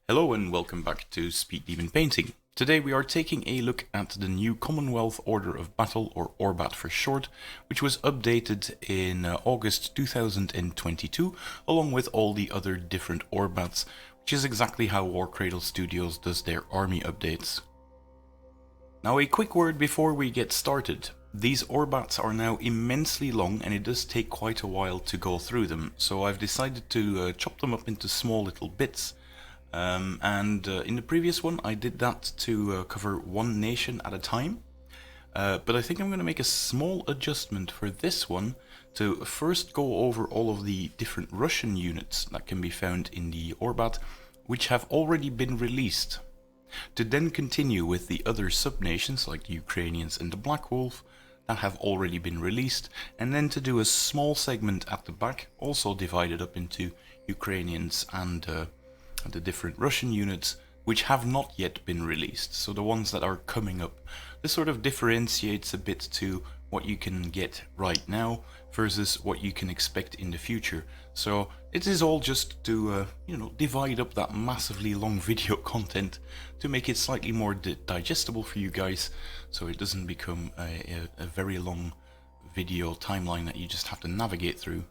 Hello and welcome back to Speed Demon Painting. Today we are taking a look at the new Commonwealth Order of Battle, or ORBAT for short, which was updated in August 2022, along with all the other different ORBATs, which is exactly how Warcradle Studios does their army updates. Now a quick word before we get started. These ORBATs are now immensely long and it does take quite a while to go through them, so I've decided to chop them up into small little bits. In the previous one I did that to cover one nation at a time, but I think I'm going to make a small adjustment for this one to first go over all of the different Russian units that can be found in the ORBAT which have already been released, to then continue with the other sub-nations like the Ukrainians and the Black Wolf that have already been released, and then to do a small segment at the back also divided up into Ukrainians and the different Russian units which have not yet been released, so the ones that are coming up. This sort of differentiates a bit to what you can get right now versus what you can expect in the future. So it is all just to divide up that massively long video content to make it slightly more digestible for you guys, so it doesn't become a very long video timeline that you just have to navigate through.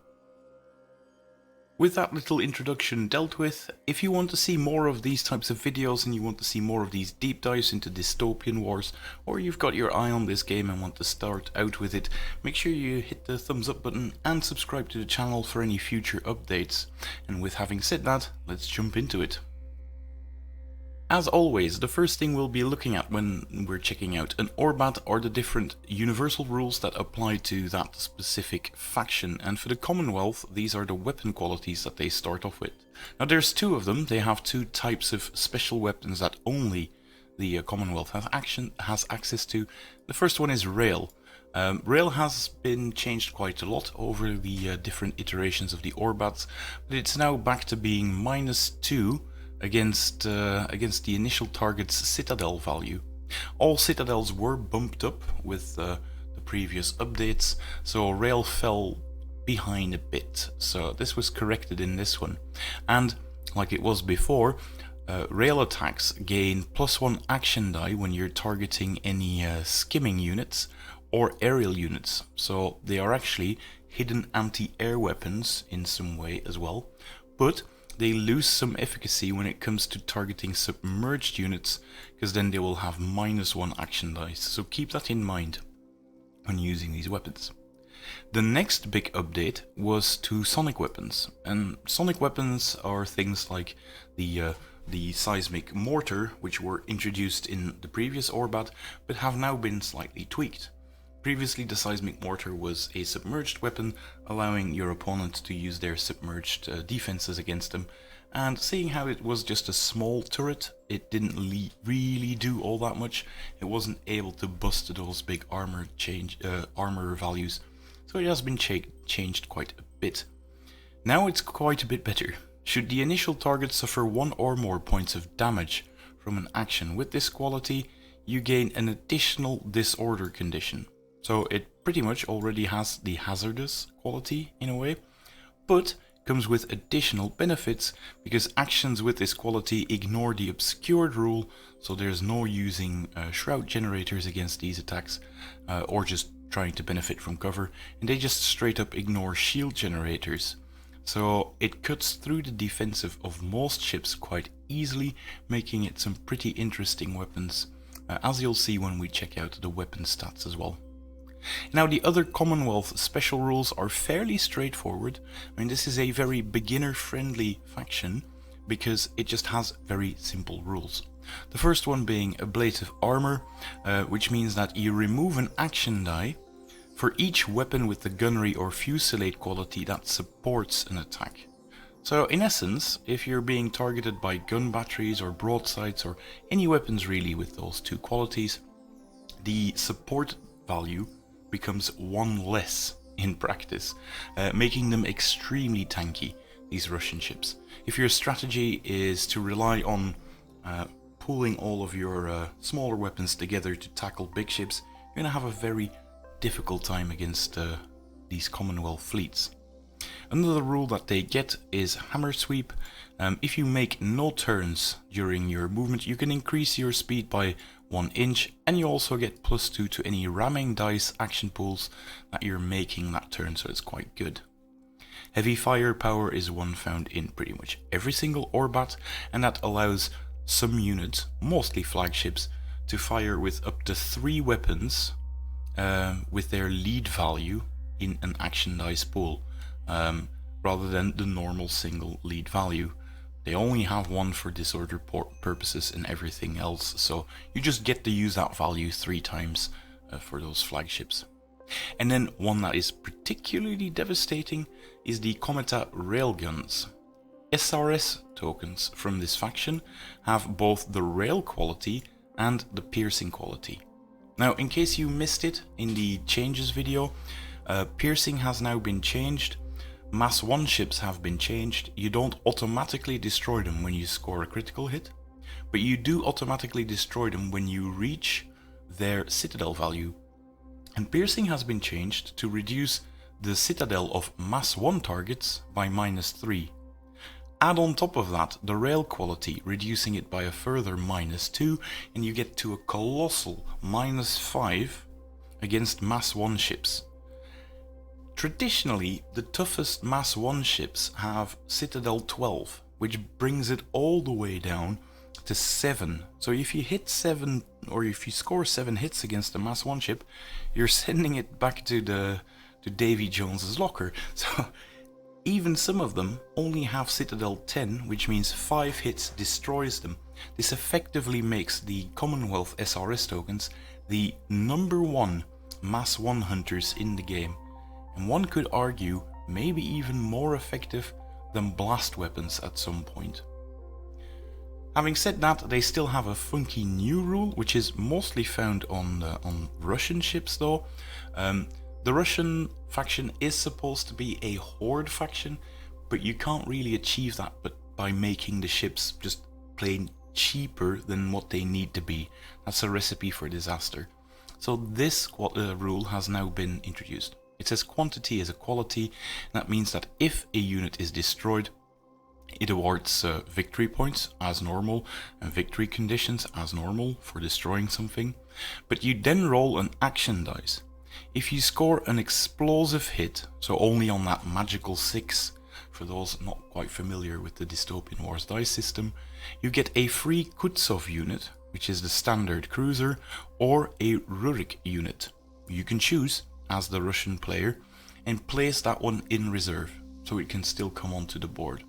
With that little introduction dealt with, if you want to see more of these types of videos and you want to see more of these deep dives into Dystopian Wars, or you've got your eye on this game and want to start out with it, make sure you hit the thumbs up button and subscribe to the channel for any future updates. And with having said that, let's jump into it. As always, the first thing we'll be looking at when we're checking out an ORBAT are the different universal rules that apply to that specific faction, and for the Commonwealth these are the weapon qualities that they start off with. Now there's two of them. They have two types of special weapons that only the Commonwealth has access to. The first one is Rail. Rail has been changed quite a lot over the different iterations of the ORBATs, but it's now back to being -2 against the initial target's Citadel value. All Citadels were bumped up with the previous updates, so Rail fell behind a bit, so this was corrected in this one. And like it was before, Rail attacks gain +1 action die when you're targeting any skimming units or aerial units, so they are actually hidden anti-air weapons in some way as well, but they lose some efficacy when it comes to targeting submerged units, because then they will have -1 action dice, so keep that in mind when using these weapons. The next big update was to sonic weapons, and sonic weapons are things like the seismic mortar, which were introduced in the previous ORBAT but have now been slightly tweaked. Previously the seismic mortar was a submerged weapon, allowing your opponent to use their submerged defenses against them, and seeing how it was just a small turret, it didn't really do all that much. It wasn't able to bust those big armor values, so it has been changed quite a bit. Now it's quite a bit better. Should the initial target suffer 1 or more points of damage from an action with this quality, you gain an additional disorder condition. So it pretty much already has the hazardous quality in a way, but comes with additional benefits because actions with this quality ignore the obscured rule, so there's no using shroud generators against these attacks or just trying to benefit from cover, and they just straight up ignore shield generators. So it cuts through the defensive of most ships quite easily, making it some pretty interesting weapons, as you'll see when we check out the weapon stats as well. Now the other Commonwealth special rules are fairly straightforward. I mean, this is a very beginner friendly faction because it just has very simple rules. The first one being ablative armor, which means that you remove an action die for each weapon with the gunnery or fusillade quality that supports an attack. So in essence, if you're being targeted by gun batteries or broadsides or any weapons really with those two qualities, the support value becomes 1 less in practice, making them extremely tanky, these Russian ships. If your strategy is to rely on pooling all of your smaller weapons together to tackle big ships, you're going to have a very difficult time against these Commonwealth fleets. Another rule that they get is hammer sweep. If you make no turns during your movement, you can increase your speed by 1 inch, and you also get +2 to any ramming dice action pools that you're making that turn, so it's quite good. Heavy firepower is one found in pretty much every single Orbat, and that allows some units, mostly flagships, to fire with up to 3 weapons with their lead value in an action dice pool, rather than the normal single lead value. They only have one for disorder purposes and everything else, so you just get to use that value 3 times for those flagships. And then one that is particularly devastating is the Cometa railguns. SRS tokens from this faction have both the rail quality and the piercing quality. Now, in case you missed it in the changes video, piercing has now been changed. Mass 1 ships have been changed. You don't automatically destroy them when you score a critical hit, but you do automatically destroy them when you reach their Citadel value. And piercing has been changed to reduce the Citadel of Mass 1 targets by -3. Add on top of that the rail quality, reducing it by a further -2, and you get to a colossal -5 against Mass 1 ships. Traditionally, the toughest Mass 1 ships have Citadel 12, which brings it all the way down to 7. So if you hit 7, or if you score 7 hits against a Mass 1 ship, you're sending it back to Davy Jones's locker. So even some of them only have Citadel 10, which means 5 hits destroys them. This effectively makes the Commonwealth SRS tokens the #1 Mass 1 hunters in the game, and one could argue maybe even more effective than blast weapons at some point. Having said that, they still have a funky new rule, which is mostly found on Russian ships though. The Russian faction is supposed to be a horde faction, but you can't really achieve that by making the ships just plain cheaper than what they need to be. That's a recipe for disaster. So this rule has now been introduced. It says quantity is a quality, and that means that if a unit is destroyed, it awards victory points as normal and victory conditions as normal for destroying something, but you then roll an action dice. If you score an explosive hit, so only on that magical 6, for those not quite familiar with the Dystopian Wars dice system, you get a free Kutsov unit, which is the standard cruiser, or a Rurik unit. You can choose as the Russian player and place that one in reserve, so it can still come onto the board.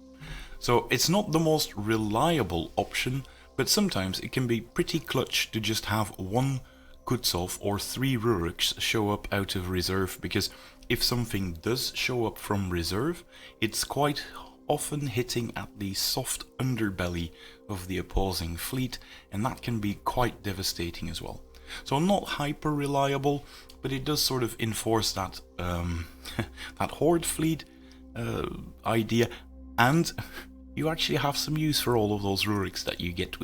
So it's not the most reliable option, but sometimes it can be pretty clutch to just have 1 Kutsov or 3 Ruriks show up out of reserve, because if something does show up from reserve, it's quite often hitting at the soft underbelly of the opposing fleet, and that can be quite devastating as well. So not hyper reliable, but it does sort of enforce that that horde fleet idea, and you actually have some use for all of those Ruriks that you get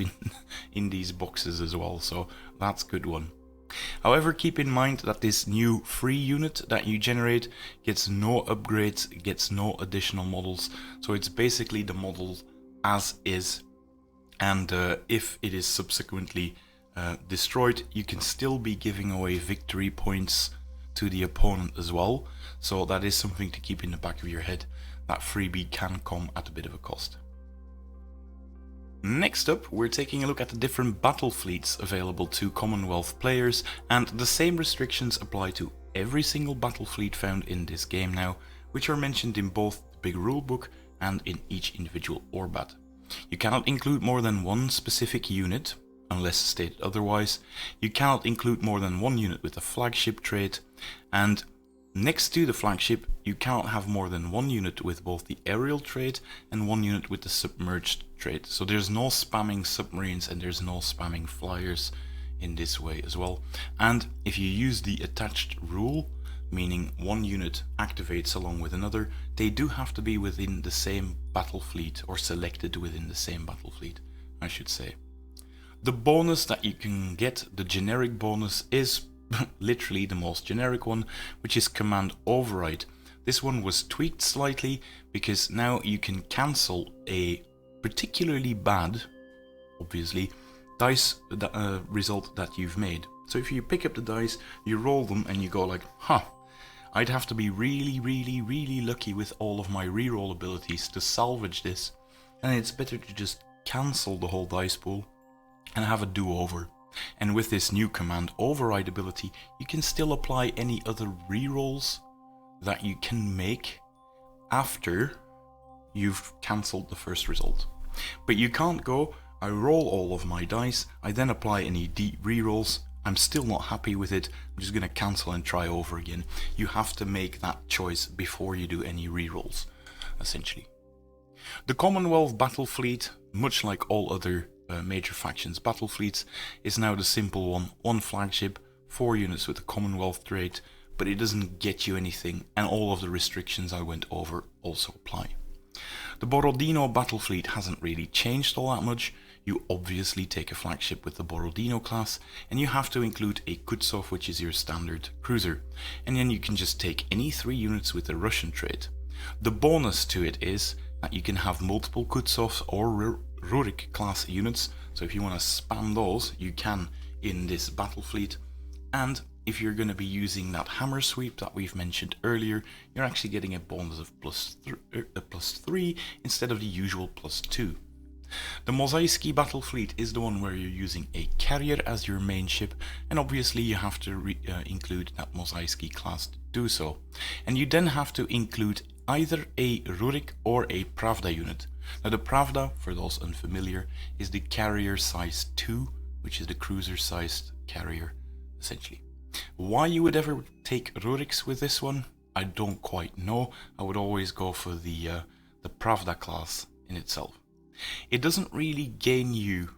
in these boxes as well, so that's a good one. However, keep in mind that this new free unit that you generate gets no upgrades, gets no additional models, so it's basically the model as is, and if it is subsequently destroyed, you can still be giving away victory points to the opponent as well, so that is something to keep in the back of your head. That freebie can come at a bit of a cost. Next up, we're taking a look at the different battle fleets available to Commonwealth players, and the same restrictions apply to every single battle fleet found in this game now, which are mentioned in both the big rulebook and in each individual Orbat. You cannot include more than 1 specific unit, unless stated otherwise. You cannot include more than 1 unit with a flagship trait, and next to the flagship, you cannot have more than 1 unit with both the aerial trait and 1 unit with the submerged trait. So there's no spamming submarines and there's no spamming flyers in this way as well. And if you use the attached rule, meaning 1 unit activates along with another, they do have to be within the same battle fleet, or selected within the same battle fleet, I should say. The bonus that you can get, the generic bonus, is literally the most generic one, which is command override. This one was tweaked slightly because now you can cancel a particularly bad, obviously, dice result that you've made. So if you pick up the dice, you roll them and you go like, I'd have to be really, really, really lucky with all of my reroll abilities to salvage this, and it's better to just cancel the whole dice pool and have a do-over. And with this new command override ability, you can still apply any other rerolls that you can make after you've cancelled the first result. But you can't go, I roll all of my dice, I then apply any rerolls, I'm still not happy with it, I'm just going to cancel and try over again. You have to make that choice before you do any rerolls, essentially. The Commonwealth battle fleet, much like all other major factions battle fleets, is now the simple one flagship, 4 units with a Commonwealth trait, but it doesn't get you anything, and all of the restrictions I went over also apply. The Borodino battle fleet hasn't really changed all that much. You obviously take a flagship with the Borodino class, and you have to include a Kutsov, which is your standard cruiser, and then you can just take any 3 units with the Russian trait. The bonus to it is that you can have multiple Kutsovs or Rurik class units, so if you want to spam those, you can in this battle fleet. And if you're going to be using that hammer sweep that we've mentioned earlier, you're actually getting a bonus of +3 instead of the usual +2. The Mosaiski battle fleet is the one where you're using a carrier as your main ship, and obviously you have to include that Mosaiski class to do so. And you then have to include either a Rurik or a Pravda unit. Now the Pravda, for those unfamiliar, is the carrier size 2, which is the cruiser sized carrier, essentially. Why you would ever take Ruriks with this one, I don't quite know. I would always go for the Pravda class in itself. It doesn't really gain you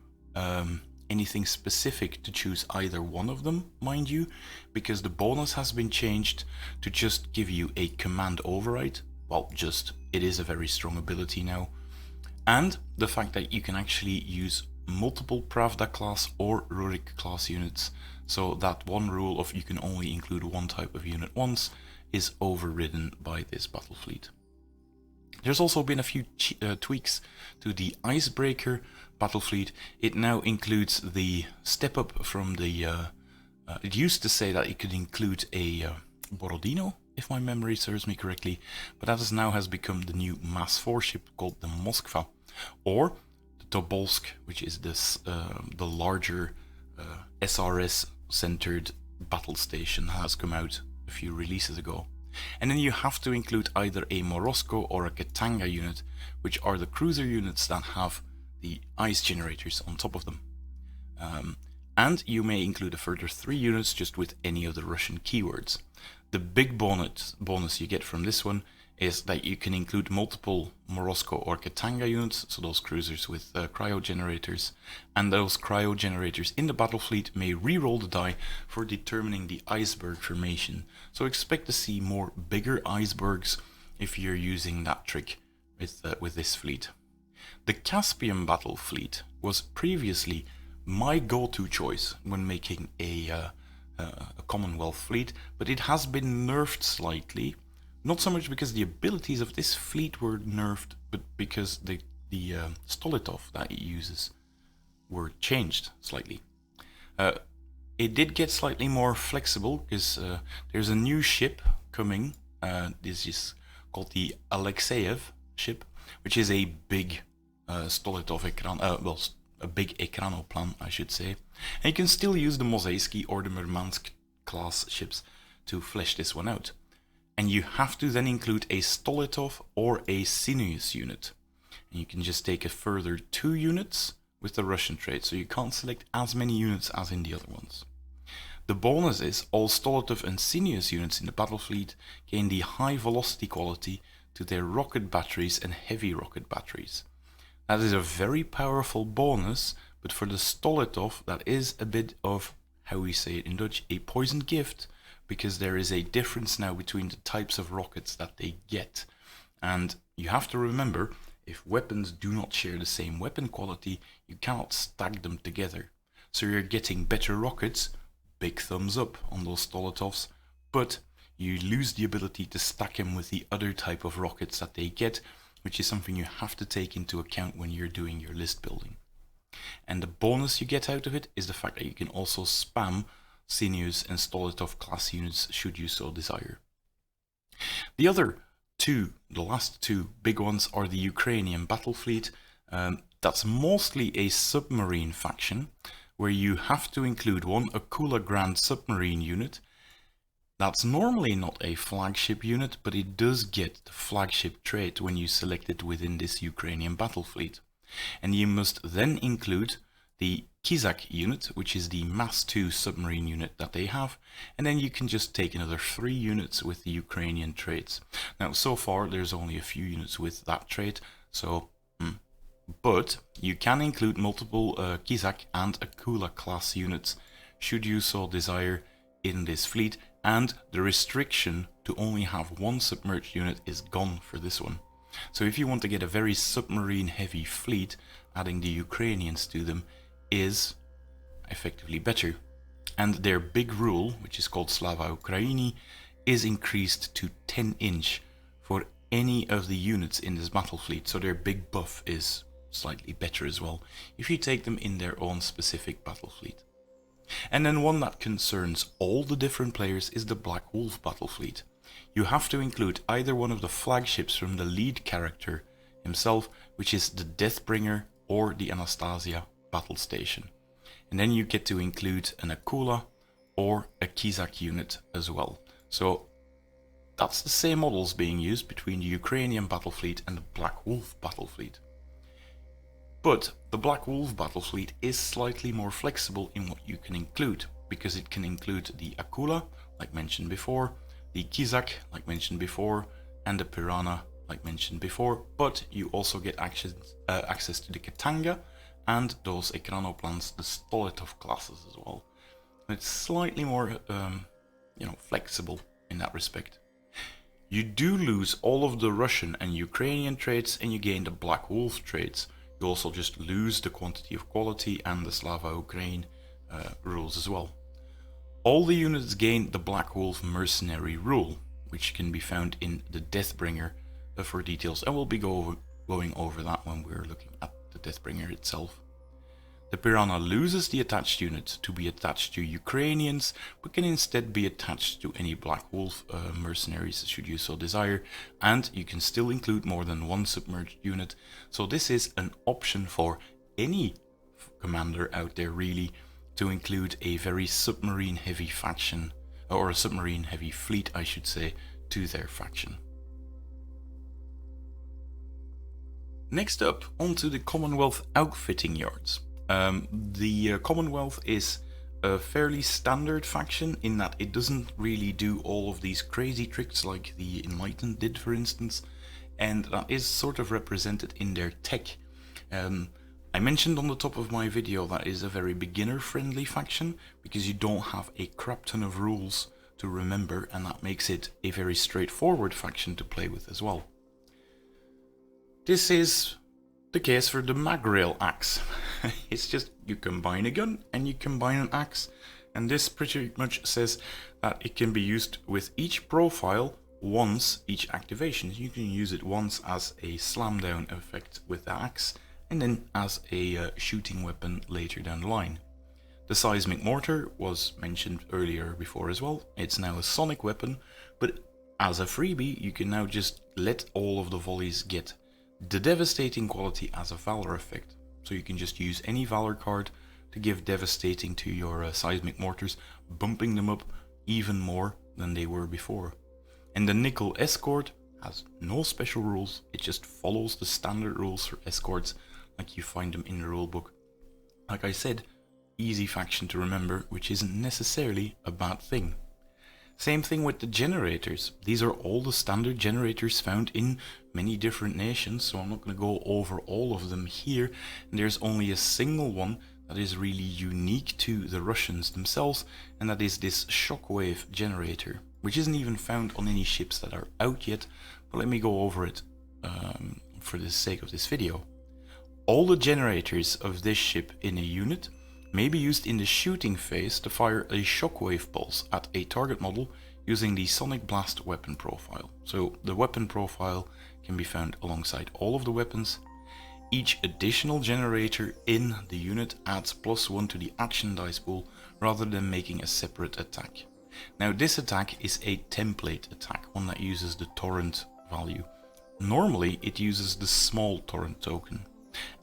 anything specific to choose either one of them, mind you, because the bonus has been changed to just give you a command override. Well, it is a very strong ability now. And the fact that you can actually use multiple Pravda class or Rurik class units, so that one rule of you can only include one type of unit once is overridden by this battle fleet. There's also been a few tweaks to the Icebreaker battle fleet. It now includes the step up from the... it used to say that it could include a Borodino, if my memory serves me correctly, but that now has become the new Mass 4 ship called the Moskva, or the Tobolsk, which is this the larger SRS-centered battle station that has come out a few releases ago. And then you have to include either a Morozko or a Katango unit, which are the cruiser units that have the ice generators on top of them. And you may include a further 3 units just with any of the Russian keywords. The big bonus you get from this one is that you can include multiple Morozko or Katango units, so those cruisers with cryo generators, and those cryo generators in the battle fleet may reroll the die for determining the iceberg formation. So expect to see more bigger icebergs if you're using that trick with this fleet. The Caspian battle fleet was previously my go-to choice when making a Commonwealth fleet, but it has been nerfed slightly. Not so much because the abilities of this fleet were nerfed, but because the Stolitov that it uses were changed slightly. It did get slightly more flexible because there's a new ship coming. This is called the Alexeyev ship, which is a big Stolitov ekran, a big Ekranoplan, I should say. And you can still use the Mosaiski or the Murmansk class ships to flesh this one out. And you have to then include a Stolitov or a Sinuous unit. And you can just take a further 2 units with the Russian trait, so you can't select as many units as in the other ones. The bonus is all Stolitov and Sinuous units in the battle fleet gain the high velocity quality to their rocket batteries and heavy rocket batteries. That is a very powerful bonus, but for the Stolitov that is a bit of, how we say it in Dutch, a poisoned gift, because there is a difference now between the types of rockets that they get. And you have to remember, if weapons do not share the same weapon quality, you cannot stack them together. So you're getting better rockets, big thumbs up on those Stolitovs, but you lose the ability to stack them with the other type of rockets that they get, which is something you have to take into account when you're doing your list building. And the bonus you get out of it is the fact that you can also spam Sinews and Stolotov class units should you so desire. The last two big ones are the Ukrainian battle fleet. That's mostly a submarine faction, where you have to include one Akula Grand submarine unit. That's normally not a flagship unit, but it does get the flagship trait when you select it within this Ukrainian battle fleet. And you must then include the Kizak unit, which is the Mass 2 submarine unit that they have, and then you can just take another 3 units with the Ukrainian traits. Now, so far there's only a few units with that trait, but you can include multiple Kizak and Akula class units, should you so desire, in this fleet, and the restriction to only have one submerged unit is gone for this one. So if you want to get a very submarine heavy fleet, adding the Ukrainians to them is effectively better. And their big rule, which is called Slava Ukraini, is increased to 10-inch for any of the units in this battle fleet, so their big buff is slightly better as well, if you take them in their own specific battle fleet. And then one that concerns all the different players is the Black Wolf battle fleet. You have to include either one of the flagships from the lead character himself, which is the Deathbringer or the Anastasia battle station. And then you get to include an Akula or a Kizak unit as well. So that's the same models being used between the Ukrainian battle fleet and the Black Wolf battle fleet. But the Black Wolf battle fleet is slightly more flexible in what you can include, because it can include the Akula, like mentioned before, the Kizak, like mentioned before, and the Piranha, like mentioned before, but you also get access to the Katango and those Ekranoplans, the Stolotov classes as well. It's slightly more flexible in that respect. You do lose all of the Russian and Ukrainian traits, and you gain the Black Wolf traits. You also just lose the quantity of quality and the Slava Ukraine rules as well. All the units gain the Black Wolf mercenary rule, which can be found in the Deathbringer for details, and we'll be going over that when we're looking at the Deathbringer itself. The Piranha loses the attached unit to be attached to Ukrainians, but can instead be attached to any Black Wolf mercenaries should you so desire, and you can still include more than one submerged unit, so this is an option for any commander out there really, to include a very submarine heavy faction, or a submarine heavy fleet I should say, to their faction. Next up, onto the Commonwealth outfitting yards. The Commonwealth is a fairly standard faction in that it doesn't really do all of these crazy tricks like the Enlightened did, for instance, and that is sort of represented in their tech. I mentioned on the top of my video that is a very beginner friendly faction because you don't have a crap ton of rules to remember, and that makes it a very straightforward faction to play with as well. This is the case for the Magrail axe. It's just you combine a gun and you combine an axe, and this pretty much says that it can be used with each profile once each activation. You can use it once as a slam down effect with the axe, and then as a shooting weapon later down the line. The seismic mortar was mentioned earlier before as well. It's now a sonic weapon, but as a freebie you can now just let all of the volleys get the devastating quality as a valor effect. So you can just use any valor card to give devastating to your seismic mortars, bumping them up even more than they were before. And the nickel escort has no special rules, it just follows the standard rules for escorts like you find them in the rulebook. Like I said, easy faction to remember, which isn't necessarily a bad thing. Same thing with the generators. These are all the standard generators found in many different nations, so I'm not going to go over all of them here. And there's only a single one that is really unique to the Russians themselves, and that is this shockwave generator, which isn't even found on any ships that are out yet, but let me go over it for the sake of this video. All the generators of this ship in a unit may be used in the shooting phase to fire a shockwave pulse at a target model using the Sonic Blast weapon profile. So the weapon profile can be found alongside all of the weapons. Each additional generator in the unit adds +1 to the action dice pool rather than making a separate attack. Now this attack is a template attack, one that uses the torrent value. Normally it uses the small torrent token,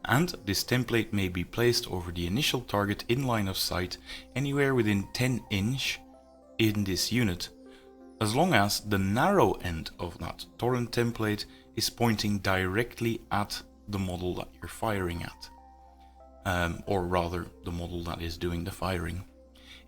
and this template may be placed over the initial target in line of sight anywhere within 10 inch in this unit, as long as the narrow end of that torrent template is pointing directly at the model that you're firing at, or rather the model that is doing the firing.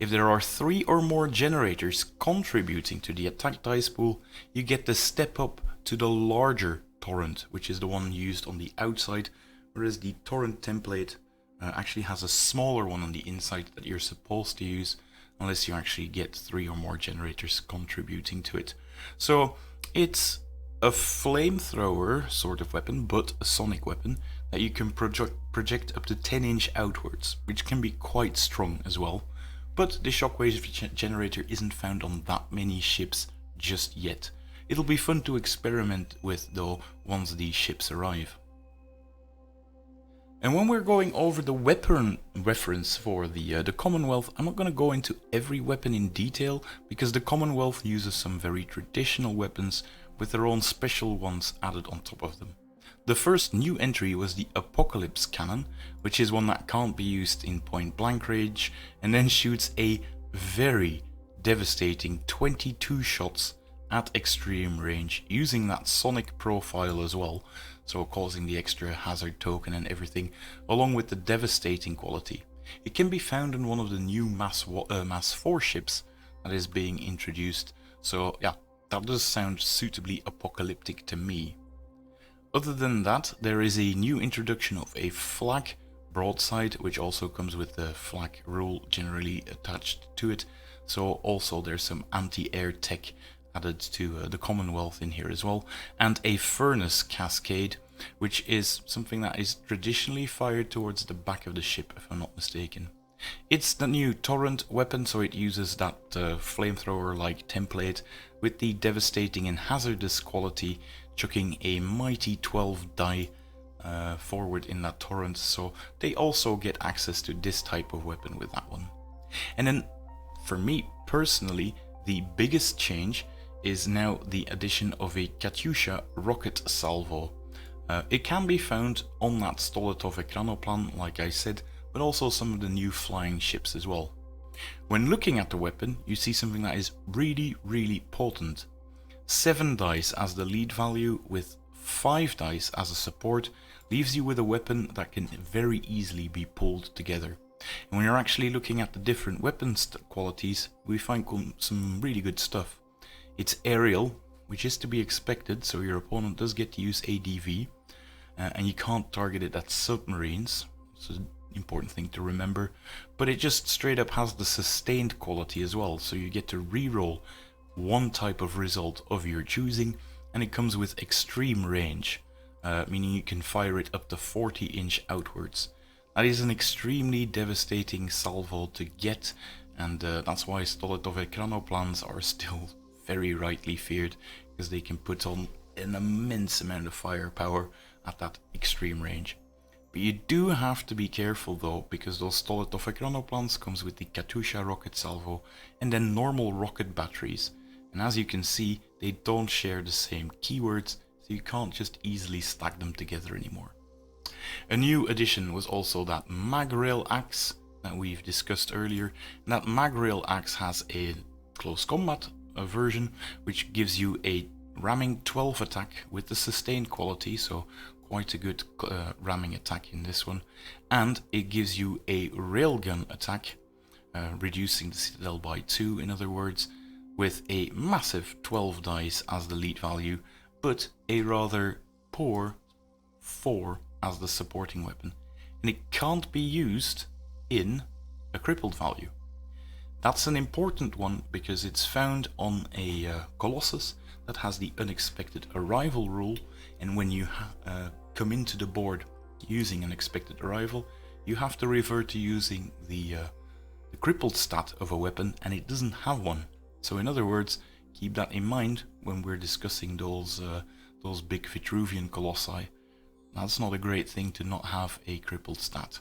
If there are 3 or more generators contributing to the attack dice pool, you get the step up to the larger torrent, which is the one used on the outside, whereas the torrent template actually has a smaller one on the inside that you're supposed to use, unless you actually get 3 or more generators contributing to it. So it's a flamethrower sort of weapon, but a sonic weapon that you can project up to 10 inch outwards, which can be quite strong as well. But the shockwave generator isn't found on that many ships just yet. It'll be fun to experiment with though once these ships arrive. And when we're going over the weapon reference for the Commonwealth, I'm not going to go into every weapon in detail, because the Commonwealth uses some very traditional weapons with their own special ones added on top of them. The first new entry was the Apocalypse Cannon, which is one that can't be used in point blank range and then shoots a very devastating 22 shots at extreme range using that sonic profile as well, so causing the extra hazard token and everything, along with the devastating quality. It can be found in one of the new Mass 4 ships that is being introduced, so yeah, that does sound suitably apocalyptic to me. Other than that, there is a new introduction of a flak broadside, which also comes with the flak rule generally attached to it. So also there's some anti-air tech added to the Commonwealth in here as well. And a furnace cascade, which is something that is traditionally fired towards the back of the ship, if I'm not mistaken. It's the new torrent weapon, so it uses that flamethrower-like template with the devastating and hazardous quality, chucking a mighty 12 die forward in that torrent, so they also get access to this type of weapon with that one. And then, for me personally, the biggest change is now the addition of a Katyusha rocket salvo. It can be found on that Stolotov Ekranoplan, like I said, but also some of the new flying ships as well. When looking at the weapon, you see something that is really potent. 7 dice as the lead value with 5 dice as a support leaves you with a weapon that can very easily be pulled together. And when you're actually looking at the different weapons qualities, we find some really good stuff. It's aerial, which is to be expected, so your opponent does get to use ADV, and you can't target it at submarines. It's an important thing to remember, but it just straight up has the sustained quality as well, so you get to reroll one type of result of your choosing, and it comes with extreme range, meaning you can fire it up to 40 inch outwards. That is an extremely devastating salvo to get, and that's why Stolotov Ekranoplans are still very rightly feared, because they can put on an immense amount of firepower at that extreme range. But you do have to be careful though, because those Stolotov Ekranoplans comes with the Katyusha rocket salvo and then normal rocket batteries. And as you can see, they don't share the same keywords, so you can't just easily stack them together anymore. A new addition was also that Magrail axe that we've discussed earlier. And that Magrail axe has a close combat version, which gives you a ramming 12 attack with the sustained quality, so quite a good ramming attack in this one. And it gives you a railgun attack, reducing the Citadel by 2 in other words, with a massive 12 dice as the lead value, but a rather poor 4 as the supporting weapon, and it can't be used in a crippled value. That's an important one because it's found on a Colossus that has the unexpected arrival rule, and when you come into the board using unexpected arrival, you have to revert to using the crippled stat of a weapon, and it doesn't have one. So in other words, keep that in mind when we're discussing those big Vitruvian colossi. That's not a great thing to not have a crippled stat.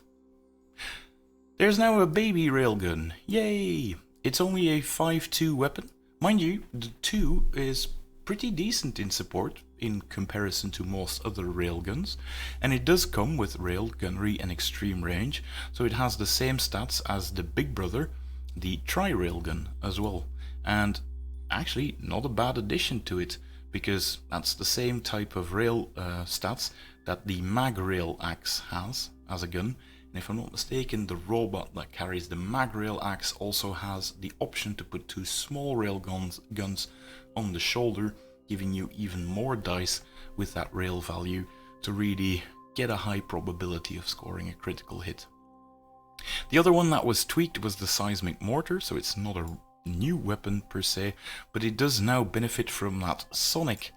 There's now a baby railgun. Yay! It's only a 5.2 weapon. Mind you, the 2 is pretty decent in support in comparison to most other railguns, and it does come with rail, gunnery and extreme range, so it has the same stats as the big brother, the tri-railgun as well, and actually not a bad addition to it, because that's the same type of rail stats that the mag rail axe has as a gun. And if I'm not mistaken, the robot that carries the mag rail axe also has the option to put 2 small rail guns on the shoulder, giving you even more dice with that rail value to really get a high probability of scoring a critical hit. The other one that was tweaked was the seismic mortar, so it's not a new weapon per se, but it does now benefit from that sonic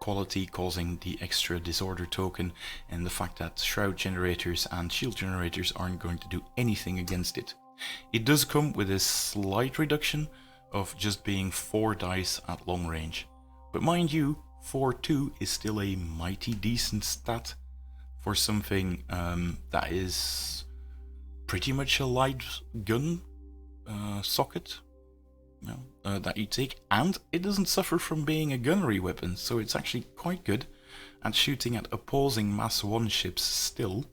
quality, causing the extra disorder token and the fact that shroud generators and shield generators aren't going to do anything against it. It does come with a slight reduction of just being 4 dice at long range, but mind you, 4.2 is still a mighty decent stat for something that is pretty much a light gun socket that you take, and it doesn't suffer from being a gunnery weapon, so it's actually quite good at shooting at opposing Mass 1 ships still.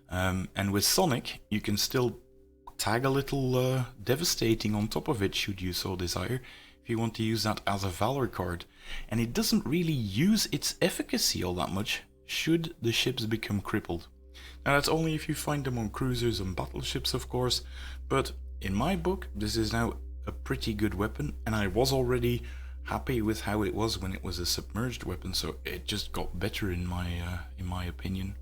And with Sonic, you can still tag a little devastating on top of it should you so desire, if you want to use that as a Valor card. And it doesn't really use its efficacy all that much should the ships become crippled. Now that's only if you find them on cruisers and battleships, of course, but in my book this is now a pretty good weapon, and I was already happy with how it was when it was a submerged weapon, so it just got better in my opinion.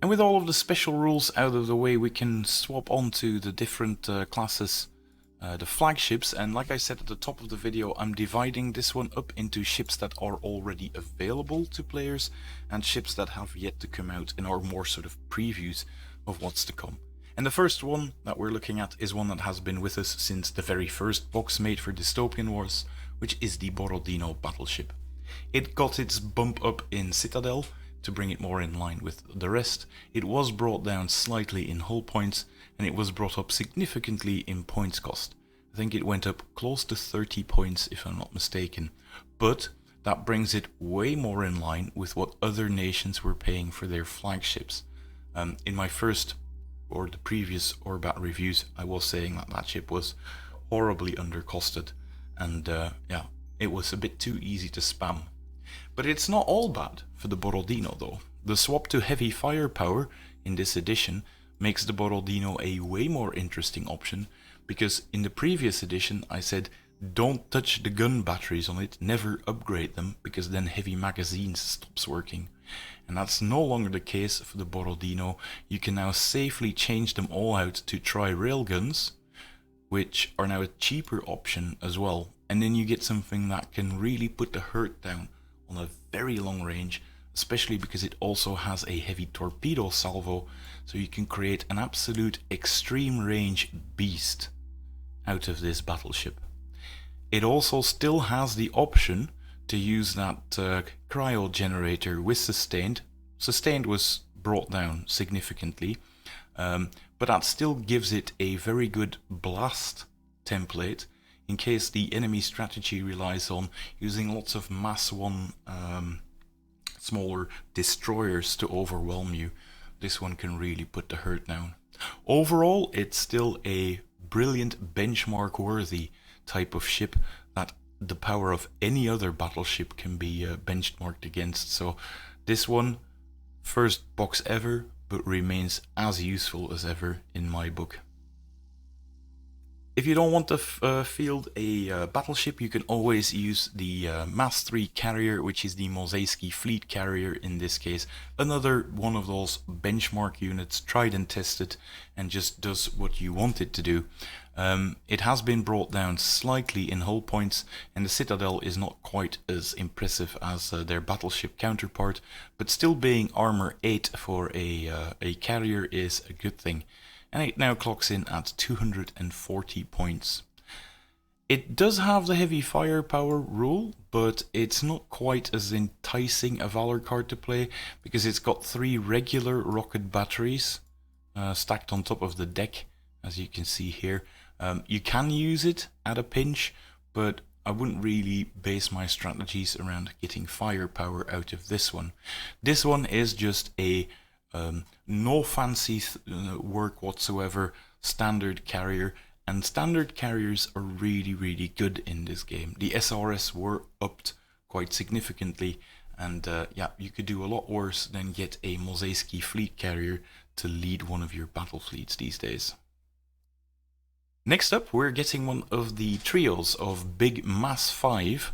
And with all of the special rules out of the way, we can swap on to the different classes, the flagships, and like I said at the top of the video, I'm dividing this one up into ships that are already available to players and ships that have yet to come out and are more sort of previews of what's to come. And the first one that we're looking at is one that has been with us since the very first box made for Dystopian Wars, which is the Borodino battleship. It got its bump up in Citadel to bring it more in line with the rest. It was brought down slightly in hull points, and it was brought up significantly in points cost. I think it went up close to 30 points if I'm not mistaken, but that brings it way more in line with what other nations were paying for their flagships. In my first or the previous ORBAT reviews, I was saying that that ship was horribly undercosted, and yeah, it was a bit too easy to spam. But it's not all bad for the Borodino though. The swap to heavy firepower in this edition makes the Borodino a way more interesting option, because in the previous edition I said don't touch the gun batteries on it, never upgrade them, because then heavy magazines stops working. And that's no longer the case for the Borodino. You can now safely change them all out to tri-railguns, which are now a cheaper option as well. And then you get something that can really put the hurt down on a very long range, especially because it also has a heavy torpedo salvo, so you can create an absolute extreme range beast out of this battleship. It also still has the option to use that cryo generator with sustained. Sustained was brought down significantly, but that still gives it a very good blast template in case the enemy strategy relies on using lots of Mass 1 smaller destroyers to overwhelm you. This one can really put the hurt down. Overall, it's still a brilliant benchmark worthy type of ship that the power of any other battleship can be benchmarked against. So this one, first box ever, but remains as useful as ever in my book. If you don't want to field a battleship, you can always use the Mass 3 carrier, which is the Mosaiski fleet carrier in this case. Another one of those benchmark units, tried and tested, and just does what you want it to do. It has been brought down slightly in hull points, and the Citadel is not quite as impressive as their battleship counterpart, but still being armor 8 for a carrier is a good thing. And it now clocks in at 240 points. It does have the heavy firepower rule, but it's not quite as enticing a Valor card to play because it's got 3 regular rocket batteries stacked on top of the deck, as you can see here. You can use it at a pinch, but I wouldn't really base my strategies around getting firepower out of this one. This one is just a no fancy work whatsoever standard carrier, and standard carriers are really good in this game. The SRS were upped quite significantly, and yeah, you could do a lot worse than get a Mosaiski fleet carrier to lead one of your battle fleets these days. Next up, we're getting one of the trios of big Mass 5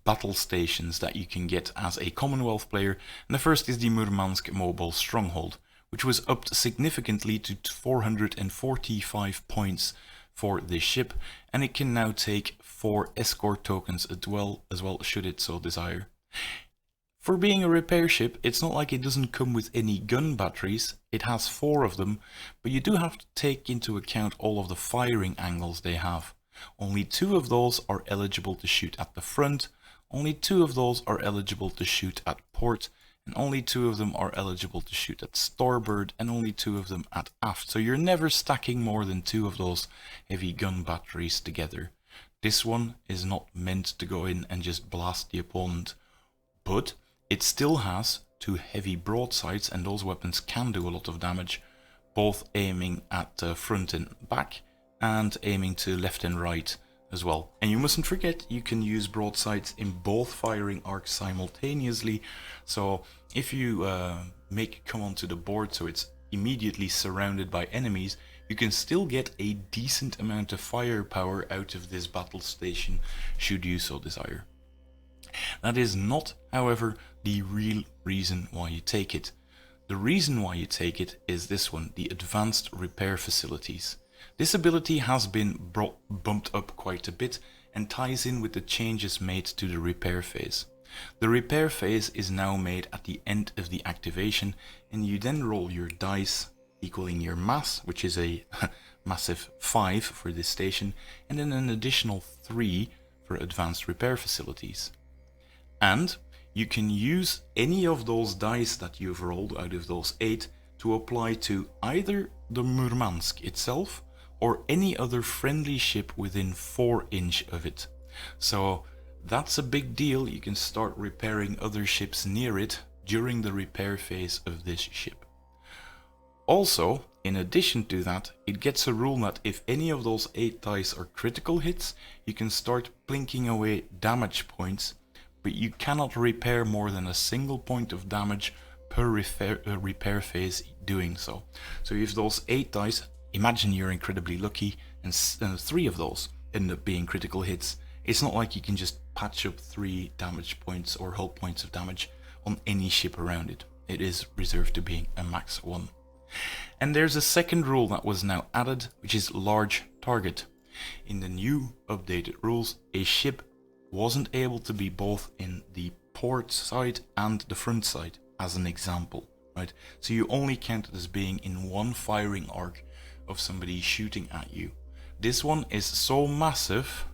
battle stations that you can get as a Commonwealth player, and the first is the Murmansk Mobile Stronghold, which was upped significantly to 445 points for this ship, and it can now take 4 escort tokens as well should it so desire. For being a repair ship, it's not like it doesn't come with any gun batteries. It has 4 of them, but you do have to take into account all of the firing angles they have. Only 2 of those are eligible to shoot at the front, only 2 of those are eligible to shoot at port, and only 2 of them are eligible to shoot at starboard, and only 2 of them at aft. So you're never stacking more than 2 of those heavy gun batteries together. This one is not meant to go in and just blast the opponent, but it still has 2 heavy broadsides, and those weapons can do a lot of damage, both aiming at front and back, and aiming to left and right as well. And you mustn't forget, you can use broadsides in both firing arcs simultaneously, so if you make it come onto the board so it's immediately surrounded by enemies, you can still get a decent amount of firepower out of this battle station, should you so desire. That is not, however, the real reason why you take it. The reason why you take it is this one, the Advanced Repair Facilities. This ability has been bumped up quite a bit and ties in with the changes made to the repair phase. The repair phase is now made at the end of the activation, and you then roll your dice equaling your mass, which is a massive 5 for this station, and then an additional 3 for Advanced Repair Facilities. And you can use any of those dice that you've rolled out of those 8 to apply to either the Murmansk itself or any other friendly ship within 4 inch of it. So that's a big deal. You can start repairing other ships near it during the repair phase of this ship. Also, in addition to that, it gets a rule that if any of those 8 dice are critical hits, you can start plinking away damage points, but you cannot repair more than a single point of damage per repair phase doing so. So if those 8 dice, imagine you're incredibly lucky and 3 of those end up being critical hits, it's not like you can just patch up 3 damage points or hull points of damage on any ship around it. It is reserved to being a max 1. And there's a second rule that was now added, which is large target. In the new updated rules, a ship wasn't able to be both in the port side and the front side, as an example, right? So you only count it as being in one firing arc of somebody shooting at you. This one is so massive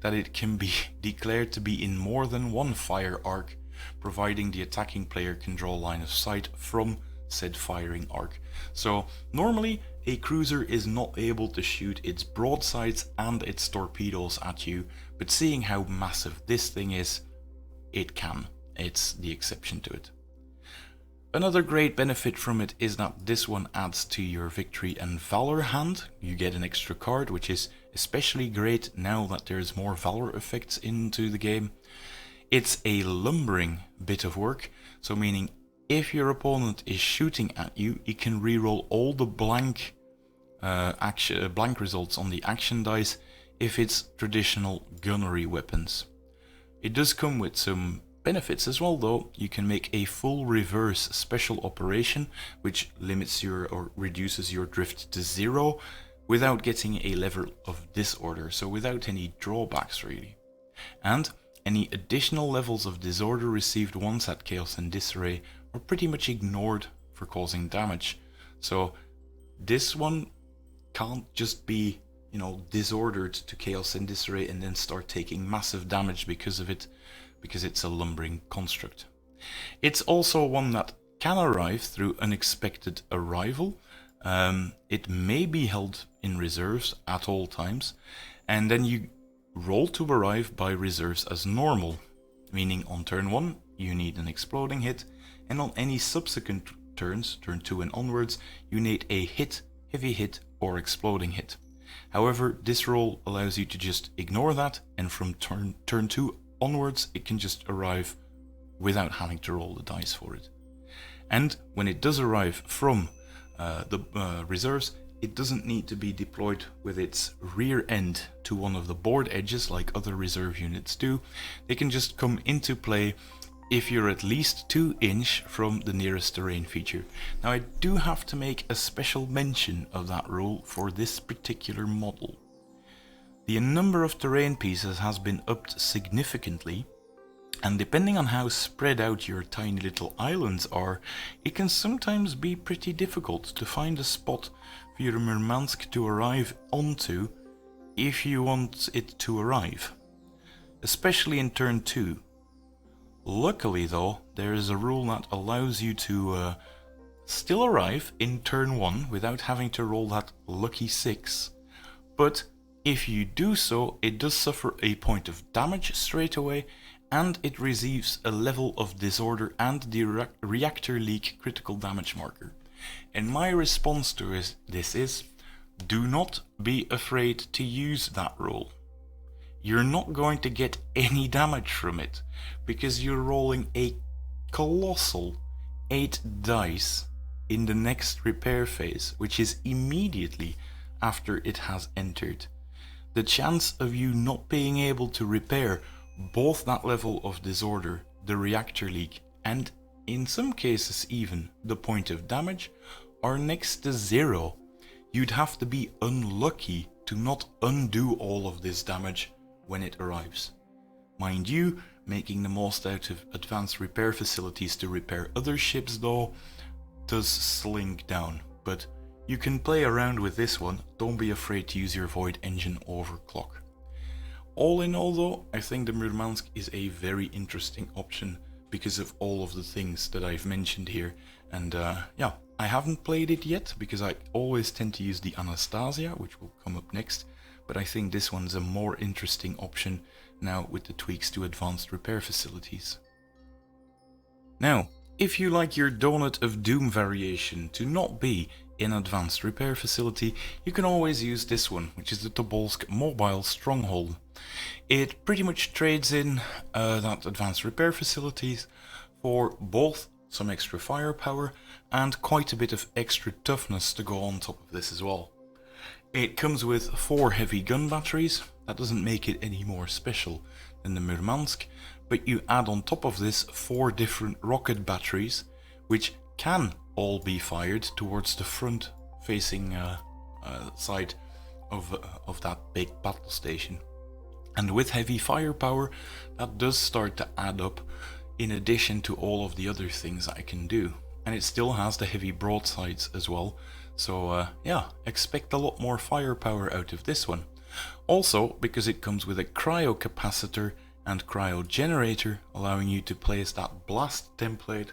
that it can be declared to be in more than one fire arc, providing the attacking player can draw line of sight from said firing arc. So normally a cruiser is not able to shoot its broadsides and its torpedoes at you, but seeing how massive this thing is, it can. It's the exception to it. Another great benefit from it is that this one adds to your Victory and Valor hand. You get an extra card, which is especially great now that there's more Valor effects into the game. It's a lumbering bit of work, so meaning if your opponent is shooting at you, you can reroll all the blank results on the action dice if it's traditional gunnery weapons. It does come with some benefits as well though. You can make a full reverse special operation, which limits your or reduces your drift to 0 without getting a level of disorder, so without any drawbacks really. And any additional levels of disorder received once at Chaos and Disarray are pretty much ignored for causing damage. So this one can't just be, disordered to chaos and disarray and then start taking massive damage because of it, because it's a lumbering construct. It's also one that can arrive through unexpected arrival. It may be held in reserves at all times, and then you roll to arrive by reserves as normal, meaning on turn 1 you need an exploding hit, and on any subsequent turns, turn 2 and onwards, you need a hit, heavy hit, or exploding hit. However, this roll allows you to just ignore that, and from turn 2 onwards it can just arrive without having to roll the dice for it. And when it does arrive from the reserves, it doesn't need to be deployed with its rear end to one of the board edges like other reserve units do. They can just come into play if you're at least 2 inches from the nearest terrain feature. Now I do have to make a special mention of that rule for this particular model. The number of terrain pieces has been upped significantly, and depending on how spread out your tiny little islands are, it can sometimes be pretty difficult to find a spot for your Murmansk to arrive onto if you want it to arrive, especially in turn 2. Luckily though, there is a rule that allows you to still arrive in turn 1 without having to roll that lucky 6, but if you do so, it does suffer a point of damage straight away, and it receives a level of disorder and the reactor leak critical damage marker. And my response to this is, do not be afraid to use that rule. You're not going to get any damage from it, because you're rolling a colossal 8 dice in the next repair phase, which is immediately after it has entered. The chance of you not being able to repair both that level of disorder, the reactor leak, and in some cases even the point of damage are next to 0. You'd have to be unlucky to not undo all of this damage when it arrives. Mind you, making the most out of advanced repair facilities to repair other ships though does slink down, but you can play around with this one. Don't be afraid to use your void engine overclock. All in all though, I think the Murmansk is a very interesting option because of all of the things that I've mentioned here, and yeah, I haven't played it yet because I always tend to use the Anastasia, which will come up next, but I think this one's a more interesting option now with the tweaks to advanced repair facilities. Now, if you like your Donut of Doom variation to not be in advanced repair facility, you can always use this one, which is the Tobolsk mobile Stronghold. It pretty much trades in that advanced repair facilities for both some extra firepower and quite a bit of extra toughness to go on top of this as well. It comes with 4 heavy gun batteries. That doesn't make it any more special than the Murmansk, but you add on top of this 4 different rocket batteries, which can all be fired towards the front facing side of that big battle station. And with heavy firepower, that does start to add up in addition to all of the other things I can do. And it still has the heavy broadsides as well, so yeah, expect a lot more firepower out of this one. Also, because it comes with a cryo capacitor and cryo generator, allowing you to place that blast template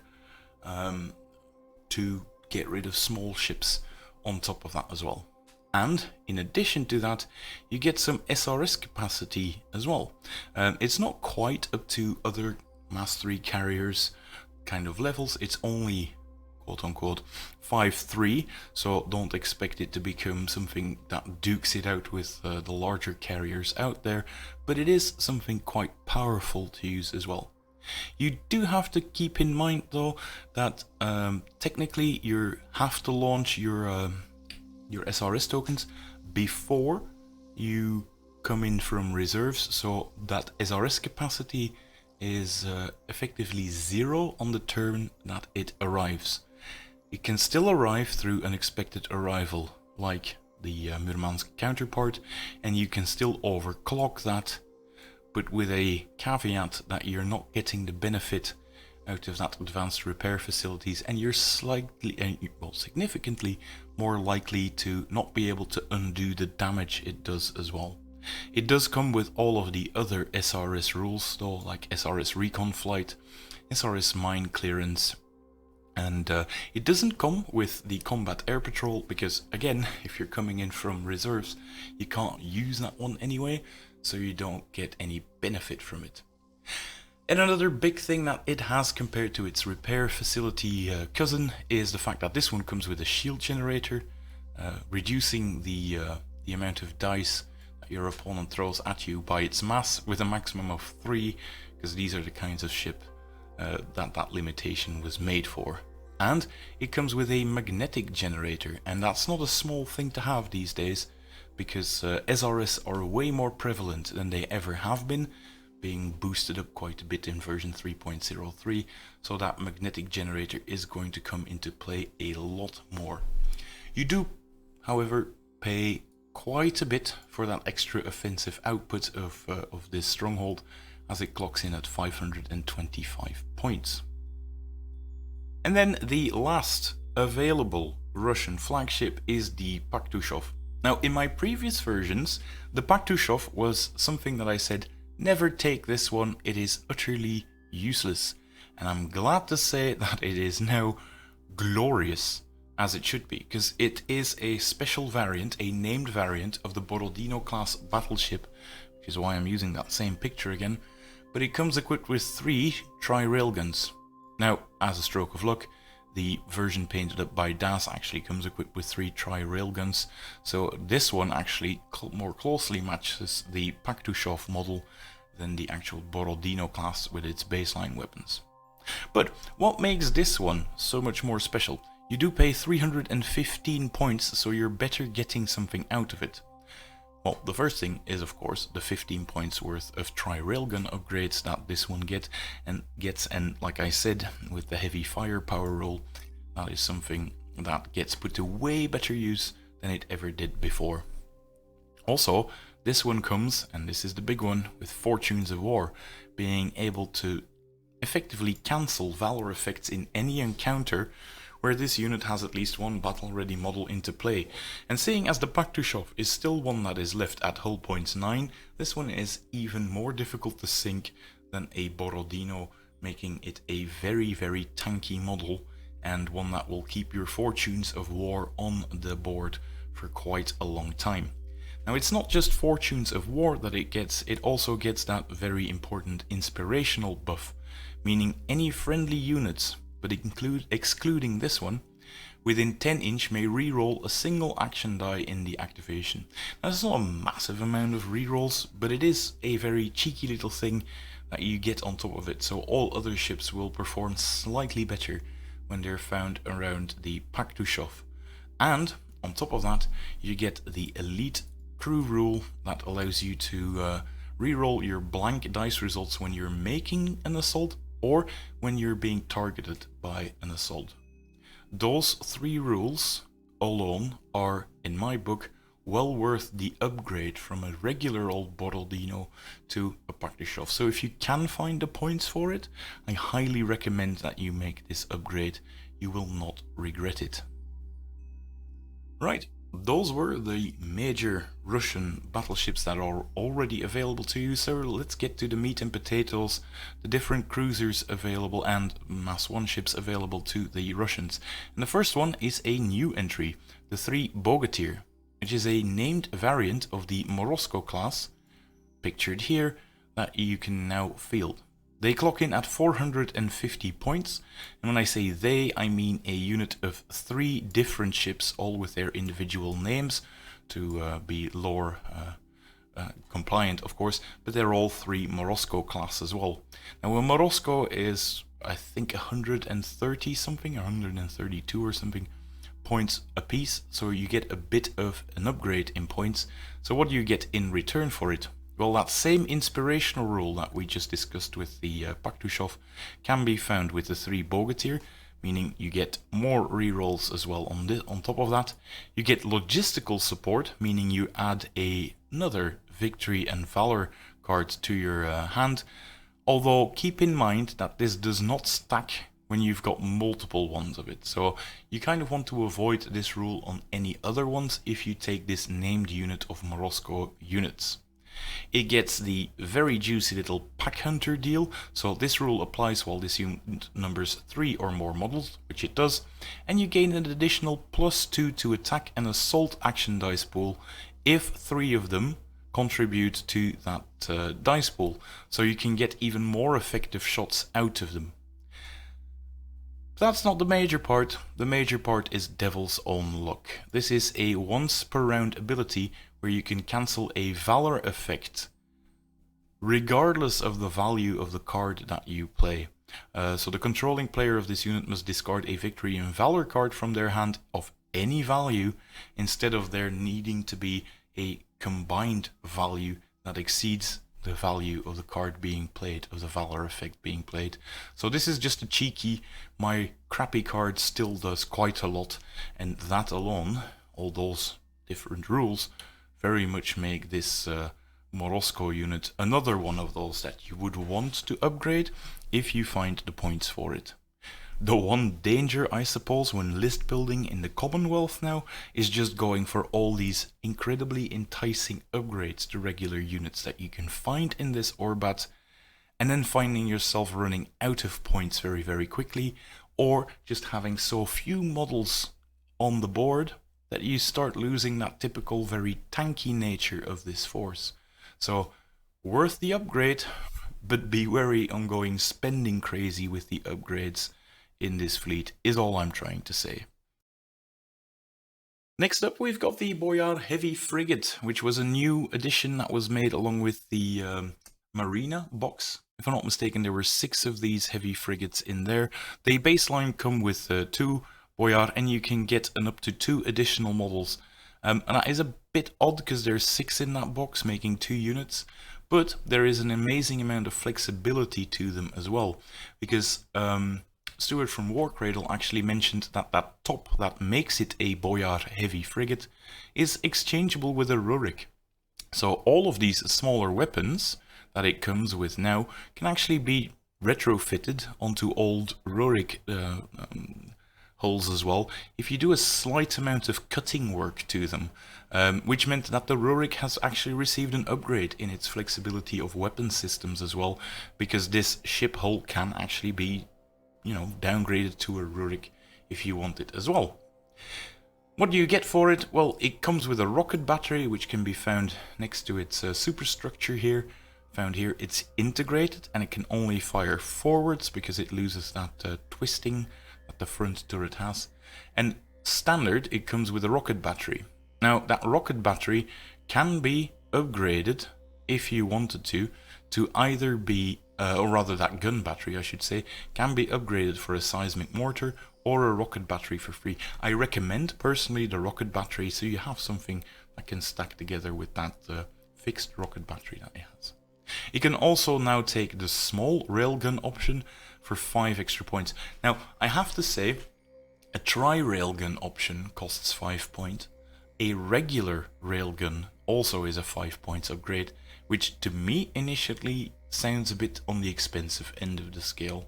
to get rid of small ships on top of that as well. And in addition to that, you get some SRS capacity as well. It's not quite up to other Mastery carriers kind of levels. It's only quote-unquote 5.3, so don't expect it to become something that dukes it out with the larger carriers out there, but it is something quite powerful to use as well. You do have to keep in mind though that technically you have to launch your SRS tokens before you come in from reserves, so that SRS capacity is effectively 0 on the turn that it arrives. It can still arrive through unexpected arrival, like the Murmansk counterpart, and you can still overclock that, but with a caveat that you're not getting the benefit out of that advanced repair facilities, and you're significantly more likely to not be able to undo the damage it does as well. It does come with all of the other SRS rules though, like SRS Recon Flight, SRS Mine Clearance, and it doesn't come with the Combat Air Patrol because, again, if you're coming in from reserves, you can't use that one anyway, so you don't get any benefit from it. And another big thing that it has compared to its repair facility cousin is the fact that this one comes with a shield generator, reducing the amount of dice that your opponent throws at you by its mass with a maximum of 3, because these are the kinds of ship that limitation was made for. And it comes with a magnetic generator, and that's not a small thing to have these days, because SRS are way more prevalent than they ever have been, being boosted up quite a bit in version 3.03, so that magnetic generator is going to come into play a lot more. You do, however, pay quite a bit for that extra offensive output of this Stronghold, as it clocks in at 525 points. And then the last available Russian flagship is the Paktushov. Now, in my previous versions, the Paktushov was something that I said, never take this one, it is utterly useless. And I'm glad to say that it is now glorious, as it should be, because it is a special variant, a named variant of the Borodino class battleship, which is why I'm using that same picture again, but it comes equipped with 3 tri-railguns. Now, as a stroke of luck, the version painted up by Das actually comes equipped with 3 tri-railguns, so this one actually more closely matches the Paktushov model than the actual Borodino class with its baseline weapons. But what makes this one so much more special? You do pay 315 points, so you're better getting something out of it. Well, the first thing is, of course, the 15 points worth of tri-railgun upgrades that this one gets, and like I said, with the heavy firepower rule, that is something that gets put to way better use than it ever did before. Also, this one comes, and this is the big one, with Fortunes of War, being able to effectively cancel Valor effects in any encounter where this unit has at least one battle-ready model into play. And seeing as the Paktushov is still one that is left at hull points 9, this one is even more difficult to sink than a Borodino, making it a very, very tanky model, and one that will keep your Fortunes of War on the board for quite a long time. Now, it's not just Fortunes of War that it also gets that very important inspirational buff, meaning any friendly units, but excluding this one, within 10 inch may reroll a single action die in the activation. Now, it's not a massive amount of rerolls, but it is a very cheeky little thing that you get on top of it, so all other ships will perform slightly better when they're found around the Paktushov. And on top of that, you get the elite crew rule that allows you to reroll your blank dice results when you're making an assault or when you're being targeted by an assault. Those 3 rules alone are, in my book, well worth the upgrade from a regular old Borodino to a Paktushov. So if you can find the points for it, I highly recommend that you make this upgrade. You will not regret it. Right. Those were the major Russian battleships that are already available to you, so let's get to the meat and potatoes, the different cruisers available and Mass 1 ships available to the Russians. And the first one is a new entry, the 3 Bogotier, which is a named variant of the Morosko class, pictured here, that you can now field. They clock in at 450 points, and when I say they, I mean a unit of 3 different ships, all with their individual names, to be lore compliant, of course, but they're all 3 Morosko class as well. Now, a Morosko is, I think, 130 something, or 132 or something points a piece, so you get a bit of an upgrade in points. So what do you get in return for it? Well, that same inspirational rule that we just discussed with the Paktushov can be found with the 3 Bogotier, meaning you get more rerolls as well on top of that. You get logistical support, meaning you add another victory and valor card to your hand, Although keep in mind that this does not stack when you've got multiple ones of it. So you kind of want to avoid this rule on any other ones if you take this named unit of Morozko units. It gets the very juicy little pack hunter deal, so this rule applies while this unit numbers 3 or more models, which it does, and you gain an additional +2 to attack and assault action dice pool if 3 of them contribute to that dice pool, so you can get even more effective shots out of them. That's not the major part. The major part is Devil's Own Luck. This is a once per round ability where you can cancel a Valor effect regardless of the value of the card that you play. So the controlling player of this unit must discard a Victory in Valor card from their hand of any value instead of there needing to be a combined value that exceeds the value of the card being played, of the Valor effect being played. So this is just a cheeky, my crappy card still does quite a lot, and that alone, all those different rules, very much make this Morozko unit another one of those that you would want to upgrade if you find the points for it. The one danger, I suppose, when list building in the Commonwealth now is just going for all these incredibly enticing upgrades to regular units that you can find in this Orbat, and then finding yourself running out of points very, very quickly, or just having so few models on the board that you start losing that typical very tanky nature of this force. So, worth the upgrade, but be wary on going spending crazy with the upgrades in this fleet is all I'm trying to say. Next up we've got the Boyar Heavy Frigate, which was a new addition that was made along with the Marina box. If I'm not mistaken, there were 6 of these heavy frigates in there. They baseline come with 2 Boyar, and you can get an up to 2 additional models. And that is a bit odd because there's 6 in that box, making 2 units. But there is an amazing amount of flexibility to them as well, because Stuart from Warcradle actually mentioned that that top that makes it a Boyar heavy frigate is exchangeable with a Rurik. So all of these smaller weapons that it comes with now can actually be retrofitted onto old Rurik hulls as well, if you do a slight amount of cutting work to them, which meant that the Rurik has actually received an upgrade in its flexibility of weapon systems as well, because this ship hull can actually be, you know, downgraded to a Rurik if you want it as well. What do you get for it? Well, it comes with a rocket battery, which can be found next to its superstructure here. Found here, it's integrated, and it can only fire forwards because it loses that twisting that the front turret has. And standard, it comes with a rocket battery. Now, that rocket battery can be upgraded if you wanted to either be or rather that gun battery I should say, can be upgraded for a seismic mortar or a rocket battery for free. I recommend personally the rocket battery, so you have something that can stack together with that fixed rocket battery that it has. You can also now take the small railgun option for 5 extra points. Now I have to say, a tri-railgun option costs 5 points. A regular railgun also is a 5 points upgrade, which to me initially sounds a bit on the expensive end of the scale.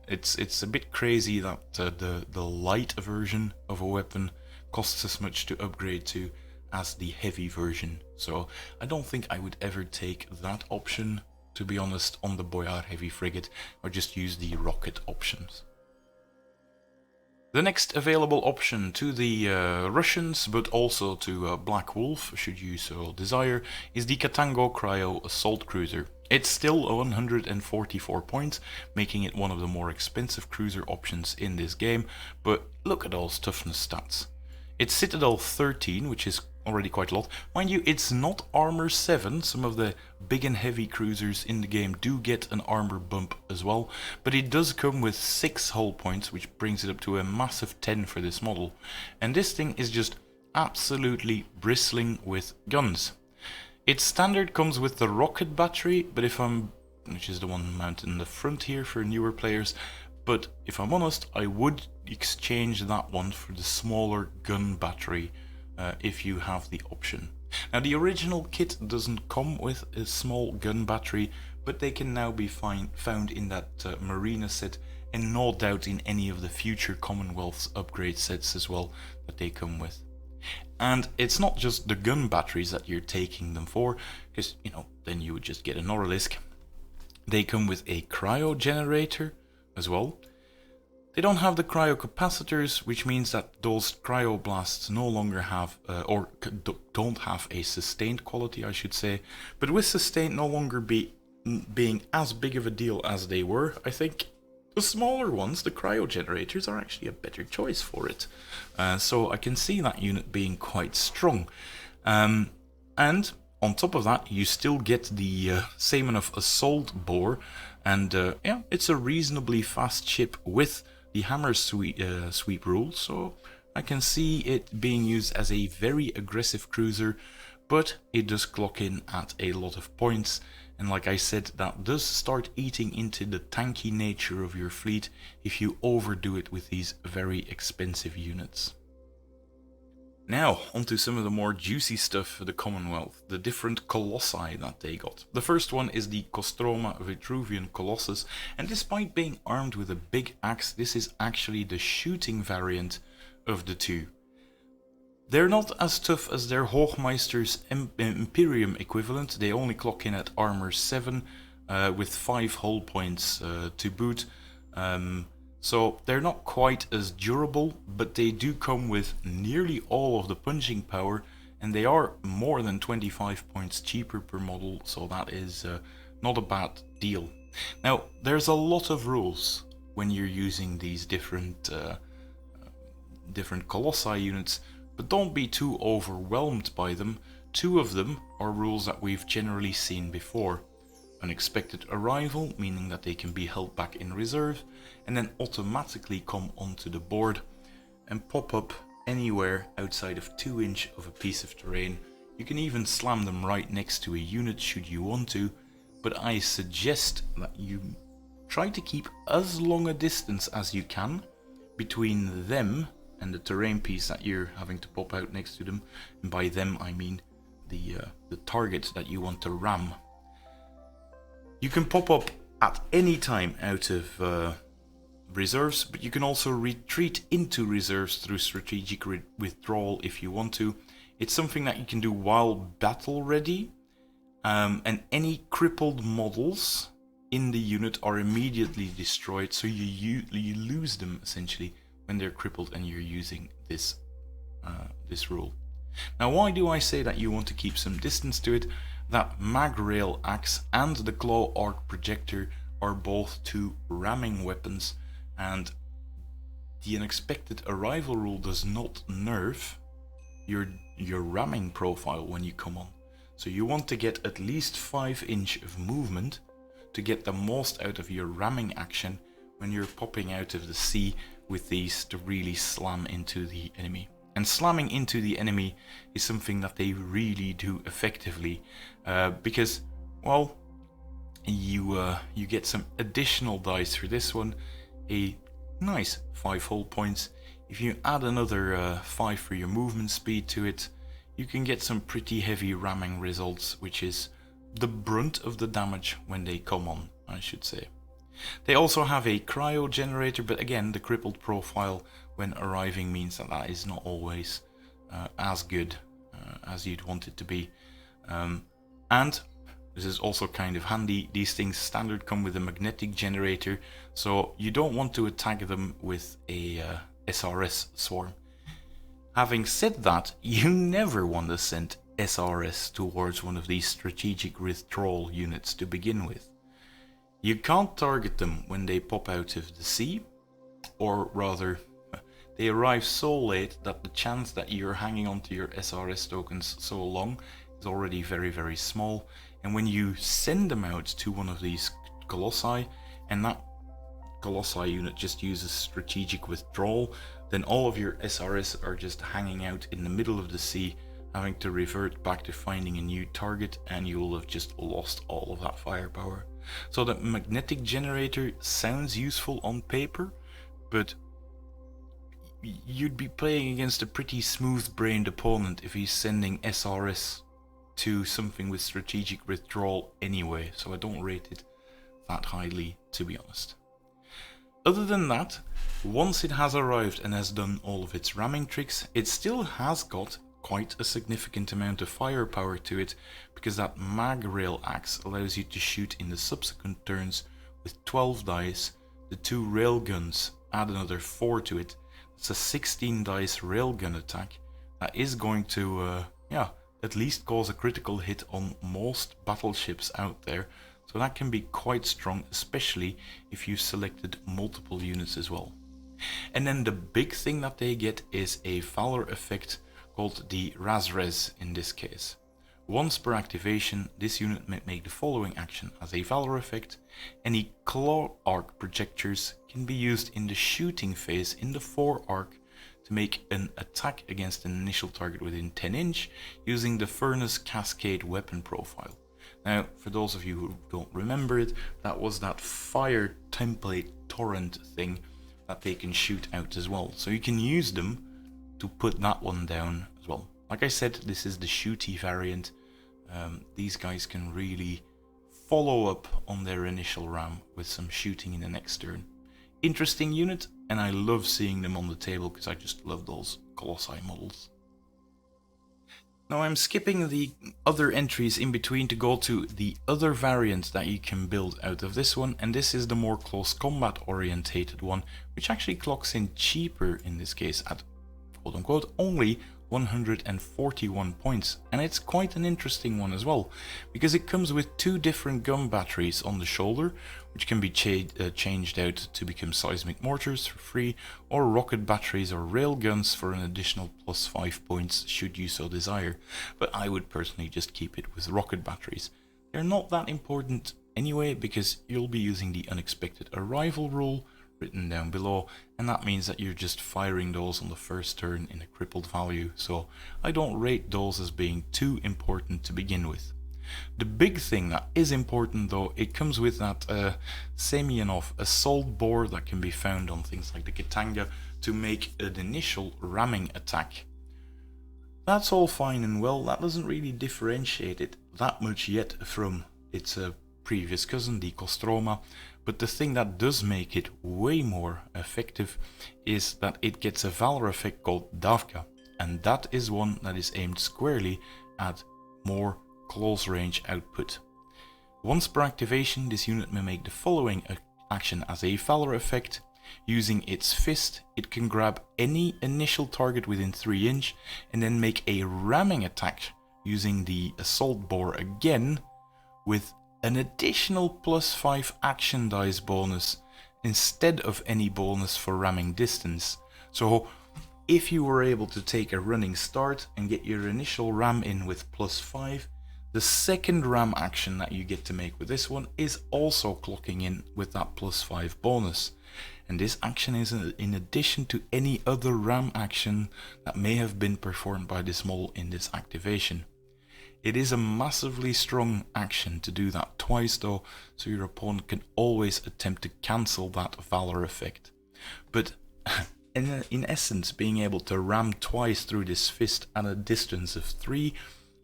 It's a bit crazy that the light version of a weapon costs as much to upgrade to as the heavy version. So I don't think I would ever take that option, to be honest, on the Boyar Heavy Frigate, or just use the rocket options. The next available option to the Russians, but also to Black Wolf, should you so desire, is the Katango Cryo Assault Cruiser. It's still 144 points, making it one of the more expensive cruiser options in this game, but look at those toughness stats. It's Citadel 13, which is already quite a lot. Mind you, it's not armor 7, some of the big and heavy cruisers in the game do get an armor bump as well, but it does come with 6 hull points, which brings it up to a massive 10 for this model. And this thing is just absolutely bristling with guns. Its standard comes with the rocket battery, but which is the one mounted in the front here for newer players, but if I'm honest, I would exchange that one for the smaller gun battery if you have the option. Now the original kit doesn't come with a small gun battery, but they can now be found in that Marina set, and no doubt in any of the future Commonwealth's upgrade sets as well that they come with. And it's not just the gun batteries that you're taking them for, because, you know, then you would just get an Orlisk. They come with a cryo generator as well. They don't have the cryo capacitors, which means that those cryoblasts no longer have, don't have a sustained quality, I should say. But with sustained no longer being as big of a deal as they were, I think the smaller ones, the cryo generators, are actually a better choice for it. So I can see that unit being quite strong. And on top of that, you still get the same enough assault bore, and yeah, it's a reasonably fast ship with the hammer sweep rule, so I can see it being used as a very aggressive cruiser, but it does clock in at a lot of points, and like I said, that does start eating into the tanky nature of your fleet if you overdo it with these very expensive units. Now, onto some of the more juicy stuff for the Commonwealth, the different colossi that they got. The first one is the Kostroma Vitruvian Colossus, and despite being armed with a big axe, this is actually the shooting variant of the two. They're not as tough as their Hochmeister's Imperium equivalent. They only clock in at armor 7 with 5 hull points to boot. So they're not quite as durable, but they do come with nearly all of the punching power, and they are more than 25 points cheaper per model, so that is not a bad deal. Now, there's a lot of rules when you're using these different Colossi units, but don't be too overwhelmed by them. Two of them are rules that we've generally seen before. Unexpected arrival, meaning that they can be held back in reserve and then automatically come onto the board and pop up anywhere outside of 2 inches of a piece of terrain. You can even slam them right next to a unit should you want to, but I suggest that you try to keep as long a distance as you can between them and the terrain piece that you're having to pop out next to them, and by them I mean the target that you want to ram. You can pop up at any time out of reserves, but you can also retreat into reserves through strategic withdrawal if you want to. It's something that you can do while battle ready, and any crippled models in the unit are immediately destroyed, so you lose them essentially when they're crippled and you're using this rule. Now, why do I say that you want to keep some distance to it? That mag rail axe and the claw arc projector are both two ramming weapons, and the unexpected arrival rule does not nerf your ramming profile when you come on. So you want to get at least 5 inches of movement to get the most out of your ramming action when you're popping out of the sea with these to really slam into the enemy. And slamming into the enemy is something that they really do effectively, because, well, you get some additional dice for this one, a nice 5 hull points. If you add another 5 for your movement speed to it, you can get some pretty heavy ramming results, which is the brunt of the damage when they come on, I should say. They also have a cryo generator, but again, the crippled profile when arriving means that that is not always as good as you'd want it to be. And this is also kind of handy, these things standard come with a magnetic generator, so you don't want to attack them with a SRS swarm. Having said that, you never want to send SRS towards one of these strategic withdrawal units to begin with. You can't target them when they pop out of the sea, or rather, they arrive so late that the chance that you're hanging onto your SRS tokens so long is already very, very small. And when you send them out to one of these Colossi, and that Colossi unit just uses strategic withdrawal, then all of your SRS are just hanging out in the middle of the sea, having to revert back to finding a new target, and you'll have just lost all of that firepower. So the magnetic generator sounds useful on paper, but you'd be playing against a pretty smooth-brained opponent if he's sending SRS to something with strategic withdrawal anyway, so I don't rate it that highly, to be honest. Other than that, once it has arrived and has done all of its ramming tricks, it still has got quite a significant amount of firepower to it, because that mag rail axe allows you to shoot in the subsequent turns with 12 dice. The 2 railguns add another 4 to it. It's a 16 dice railgun attack that is going to at least cause a critical hit on most battleships out there, so that can be quite strong, especially if you've selected multiple units as well. And then the big thing that they get is a Valor effect called the Razrez in this case. Once per activation, this unit may make the following action as a Valor effect. Any claw arc projectors can be used in the shooting phase in the fore arc to make an attack against an initial target within 10 inch using the Furnace Cascade weapon profile. Now, for those of you who don't remember it, that was that fire template torrent thing that they can shoot out as well. So you can use them to put that one down as well. Like I said, this is the shooty variant. These guys can really follow up on their initial ram with some shooting in the next turn. Interesting unit, and I love seeing them on the table because I just love those Colossi models. Now I'm skipping the other entries in between to go to the other variant that you can build out of this one, and this is the more close combat orientated one, which actually clocks in cheaper in this case at quote unquote only 141 points, and it's quite an interesting one as well, because it comes with 2 different gun batteries on the shoulder, which can be changed out to become seismic mortars for free, or rocket batteries or rail guns for an additional plus 5 points should you so desire, but I would personally just keep it with rocket batteries. They're not that important anyway, because you'll be using the unexpected arrival rule written down below, and that means that you're just firing those on the first turn in a crippled value, so I don't rate those as being too important to begin with. The big thing that is important though, it comes with that Semyonov assault bore that can be found on things like the Katango to make an initial ramming attack. That's all fine and well, that doesn't really differentiate it that much yet from its previous cousin, the Kostroma, but the thing that does make it way more effective is that it gets a Valor effect called Davka, and that is one that is aimed squarely at more close range output. Once per activation, this unit may make the following action as a Valor effect. Using its fist, it can grab any initial target within 3 inch and then make a ramming attack using the assault bore again with an additional plus 5 action dice bonus instead of any bonus for ramming distance. So if you were able to take a running start and get your initial ram in with plus 5, the second ram action that you get to make with this one is also clocking in with that plus 5 bonus. And this action is in addition to any other ram action that may have been performed by this model in this activation. It is a massively strong action to do that twice though, so your opponent can always attempt to cancel that Valor effect. But in essence, being able to ram twice through this fist at a distance of 3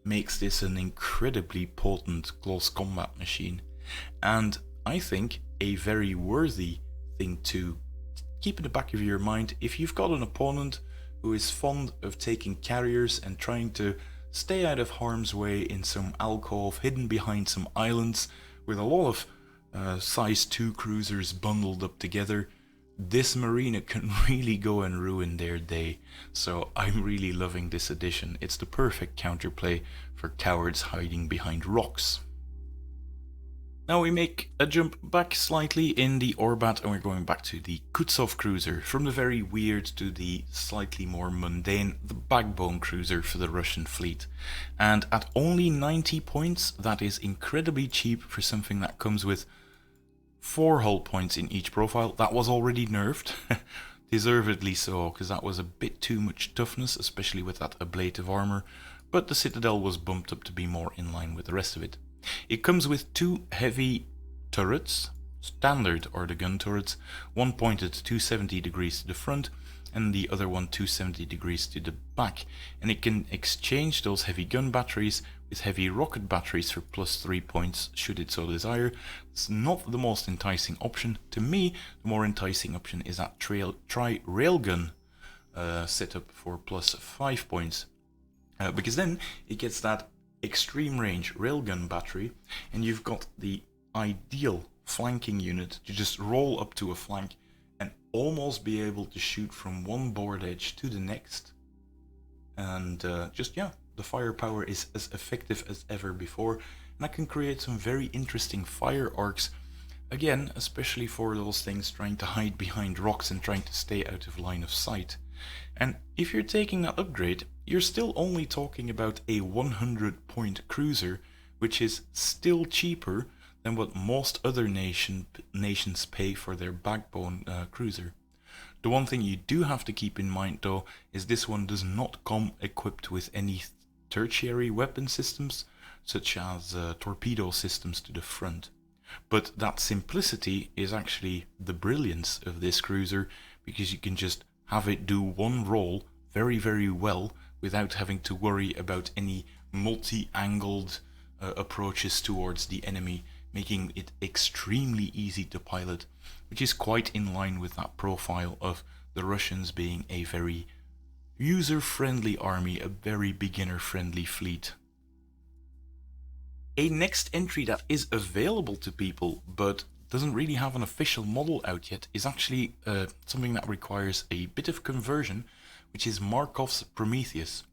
makes this an incredibly potent close combat machine, and I think a very worthy thing to keep in the back of your mind if you've got an opponent who is fond of taking carriers and trying to stay out of harm's way in some alcove hidden behind some islands with a lot of size 2 cruisers bundled up together. This marina can really go and ruin their day, so I'm really loving this addition. It's the perfect counterplay for cowards hiding behind rocks. Now we make a jump back slightly in the Orbat and we're going back to the Kutsov cruiser, from the very weird to the slightly more mundane, the backbone cruiser for the Russian fleet. And at only 90 points, that is incredibly cheap for something that comes with 4 hull points in each profile. That was already nerfed, deservedly so, because that was a bit too much toughness, especially with that ablative armor, but the Citadel was bumped up to be more in line with the rest of it. It comes with 2 heavy turrets, standard or the gun turrets, one pointed 270 degrees to the front and the other one 270 degrees to the back, and it can exchange those heavy gun batteries with heavy rocket batteries for +3 points should it so desire. It's not the most enticing option. To me, the more enticing option is that tri-railgun setup for +5 points, because then it gets that extreme range railgun battery, and you've got the ideal flanking unit to just roll up to a flank and almost be able to shoot from one board edge to the next, and the firepower is as effective as ever before, and that can create some very interesting fire arcs, again, especially for those things trying to hide behind rocks and trying to stay out of line of sight. And if you're taking that upgrade, you're still only talking about a 100-point cruiser, which is still cheaper than what most other nations pay for their backbone cruiser. The one thing you do have to keep in mind though is this one does not come equipped with any tertiary weapon systems, such as torpedo systems to the front. But that simplicity is actually the brilliance of this cruiser, because you can just have it do one roll very, very well without having to worry about any multi-angled approaches towards the enemy, making it extremely easy to pilot, which is quite in line with that profile of the Russians being a very user-friendly army, a very beginner-friendly fleet. A next entry that is available to people but doesn't really have an official model out yet is actually something that requires a bit of conversion, which is Markov's Prometheus.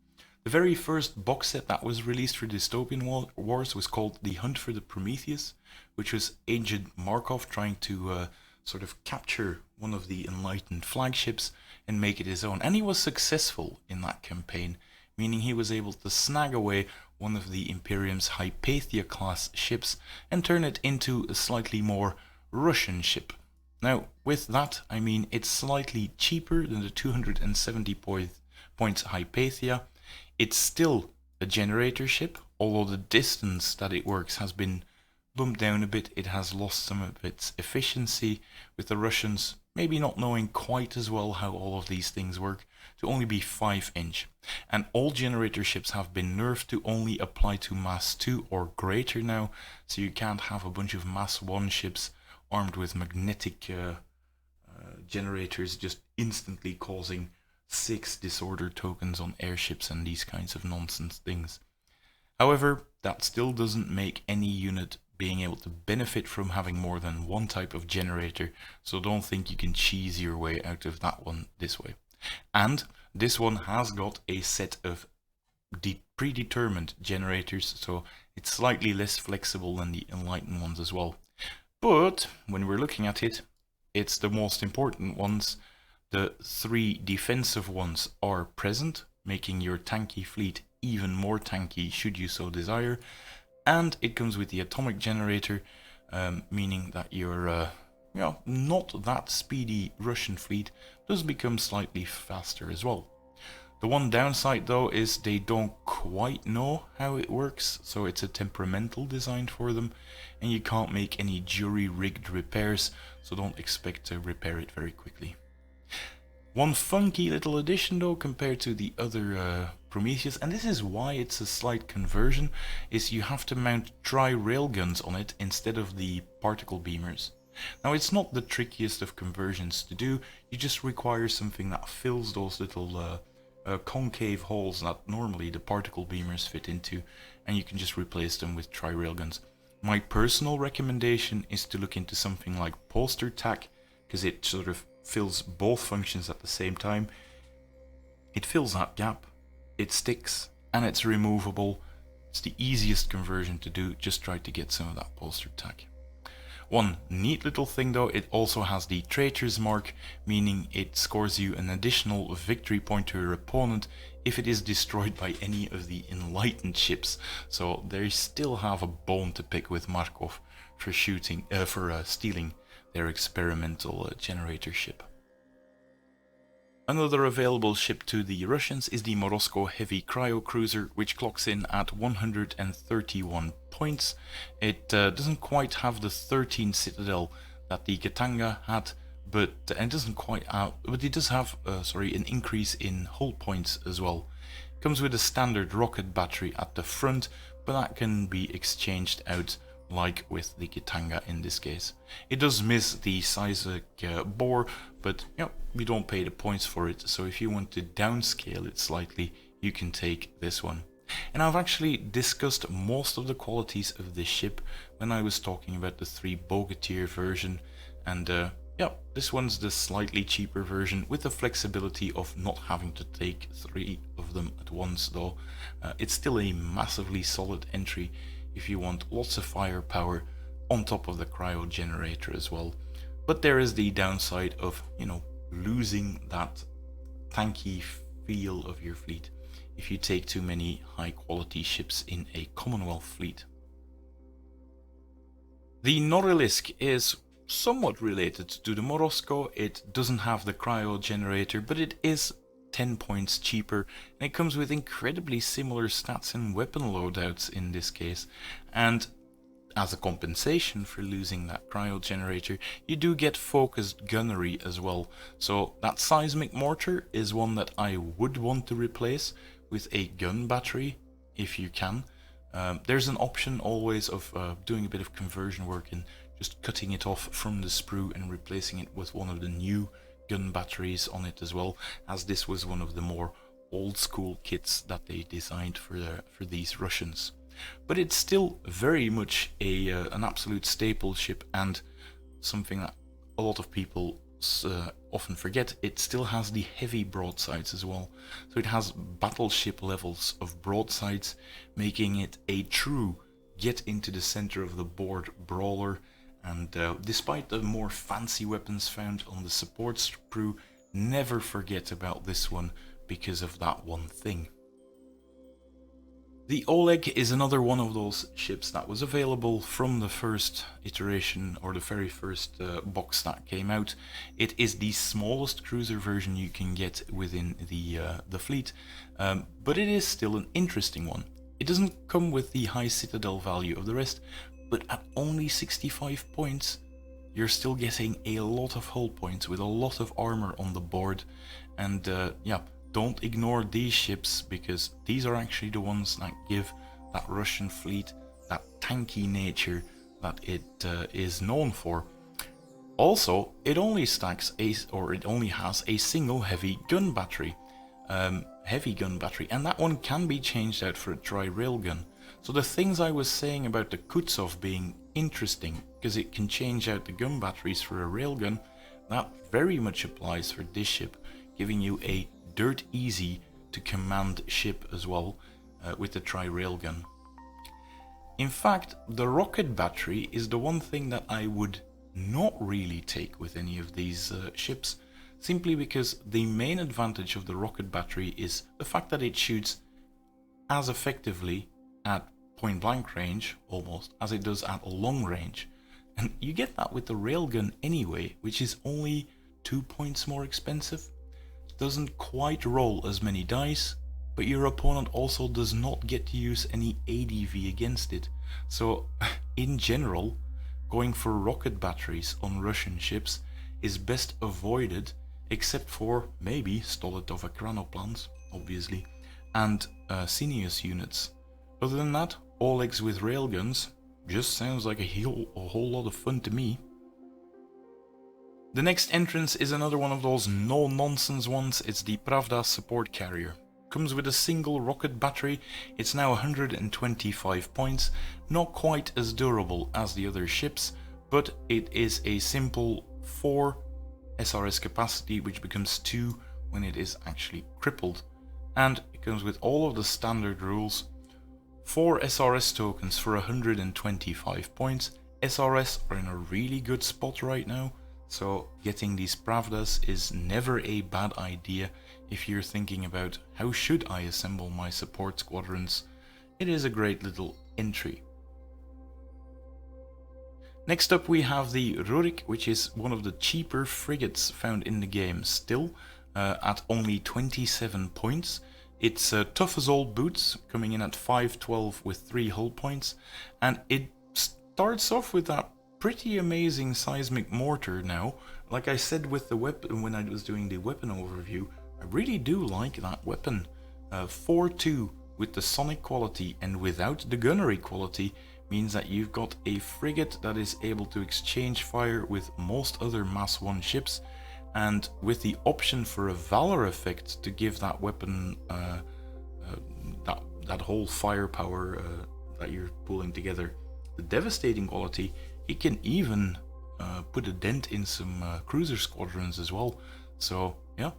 The very first box set that was released for Dystopian Wars was called The Hunt for the Prometheus, which was Agent Markov trying to sort of capture one of the enlightened flagships and make it his own. And he was successful in that campaign, meaning he was able to snag away one of the Imperium's Hypatia class ships and turn it into a slightly more Russian ship. Now, with that, I mean it's slightly cheaper than the 270 points Hypatia. It's still a generator ship, although the distance that it works has been bumped down a bit. It has lost some of its efficiency, with the Russians maybe not knowing quite as well how all of these things work, to only be 5-inch. And all generator ships have been nerfed to only apply to Mass 2 or greater now, so you can't have a bunch of Mass 1 ships armed with magnetic generators just instantly causing 6 disorder tokens on airships and these kinds of nonsense things. However, that still doesn't make any unit being able to benefit from having more than one type of generator, so don't think you can cheese your way out of that one this way. And this one has got a set of predetermined generators, so it's slightly less flexible than the enlightened ones as well. But when we're looking at it, it's the most important ones. The 3 defensive ones are present, making your tanky fleet even more tanky should you so desire. And it comes with the atomic generator, meaning that your not that speedy Russian fleet does become slightly faster as well. The one downside though is they don't quite know how it works, so it's a temperamental design for them, and you can't make any jury-rigged repairs, so don't expect to repair it very quickly. One funky little addition though compared to the other Prometheus, and this is why it's a slight conversion, is you have to mount tri-railguns on it instead of the particle beamers. Now it's not the trickiest of conversions to do, you just require something that fills those little concave holes that normally the particle beamers fit into, and you can just replace them with tri-railguns. My personal recommendation is to look into something like poster tack, because it sort of fills both functions at the same time. It fills that gap, it sticks, and it's removable. It's the easiest conversion to do, just try to get some of that poster tack. One neat little thing though, it also has the traitor's mark, meaning it scores you an additional victory point to your opponent if it is destroyed by any of the enlightened ships. So they still have a bone to pick with Markov for stealing their experimental generator ship. Another available ship to the Russians is the Morozko Heavy Cryo Cruiser, which clocks in at 131 points. It doesn't quite have the 13 Citadel that the Katango had, but and it doesn't quite have, but it does have an increase in hull points as well. Comes with a standard rocket battery at the front, but that can be exchanged out like with the Katango in this case. It does miss the seismic bore, but you know, we don't pay the points for it, so if you want to downscale it slightly, you can take this one. And I've actually discussed most of the qualities of this ship when I was talking about the 3 Bogotier version, and yeah, this one's the slightly cheaper version with the flexibility of not having to take 3 of them at once though. It's still a massively solid entry if you want lots of firepower on top of the cryo generator as well. But there is the downside of, you know, losing that tanky feel of your fleet if you take too many high quality ships in a Commonwealth fleet. The Norilsk is somewhat related to the Morozko. It doesn't have the cryo generator, but it is 10 points cheaper, and it comes with incredibly similar stats and weapon loadouts in this case. And as a compensation for losing that cryo generator, you do get focused gunnery as well. So that seismic mortar is one that I would want to replace with a gun battery if you can. There's an option always of doing a bit of conversion work and just cutting it off from the sprue and replacing it with one of the new gun batteries on it as well, as this was one of the more old school kits that they designed for these Russians. But it's still very much an absolute staple ship, and something that a lot of people often forget. It still has the heavy broadsides as well, so it has battleship levels of broadsides, making it a true get into the center of the board brawler. And despite the more fancy weapons found on the support sprue, never forget about this one because of that one thing. The Oleg is another one of those ships that was available from the first iteration, or the very first box that came out. It is the smallest cruiser version you can get within the fleet, but it is still an interesting one. It doesn't come with the high Citadel value of the rest, but at only 65 points, you're still getting a lot of hull points with a lot of armor on the board. And yeah, don't ignore these ships, because these are actually the ones that give that Russian fleet that tanky nature that it is known for. Also, it only has a single heavy gun battery, and that one can be changed out for a dry railgun. So the things I was saying about the Kutsov being interesting, because it can change out the gun batteries for a railgun, that very much applies for this ship, giving you a dirt easy to command ship as well with the tri-railgun. In fact, the rocket battery is the one thing that I would not really take with any of these ships, simply because the main advantage of the rocket battery is the fact that it shoots as effectively at point blank range almost as it does at long range, and you get that with the railgun anyway, which is only 2 points more expensive. Doesn't quite roll as many dice, but your opponent also does not get to use any ADV against it. So in general, going for rocket batteries on Russian ships is best avoided, except for maybe Stolotov Ekranoplans, obviously, and Cineus units. Other than that, Olegs with railguns just sounds like a whole lot of fun to me. The next entrance is another one of those no-nonsense ones. It's the Pravda support carrier. Comes with a single rocket battery. It's now 125 points, not quite as durable as the other ships, but it is a simple 4 SRS capacity, which becomes 2 when it is actually crippled. And it comes with all of the standard rules. 4 SRS tokens for 125 points. SRS are in a really good spot right now, so getting these Pravdas is never a bad idea if you're thinking about how should I assemble my support squadrons. It is a great little entry. Next up we have the Rurik, which is one of the cheaper frigates found in the game still, at only 27 points. It's tough as old boots, coming in at 512 with 3 hull points, and it starts off with that pretty amazing seismic mortar now. Like I said with the weapon when I was doing the weapon overview, I really do like that weapon. 4-2 with the sonic quality and without the gunnery quality means that you've got a frigate that is able to exchange fire with most other Mass 1 ships, and with the option for a Valor effect to give that weapon that whole firepower that you're pulling together the devastating quality, it can even put a dent in some cruiser squadrons as well. So yeah,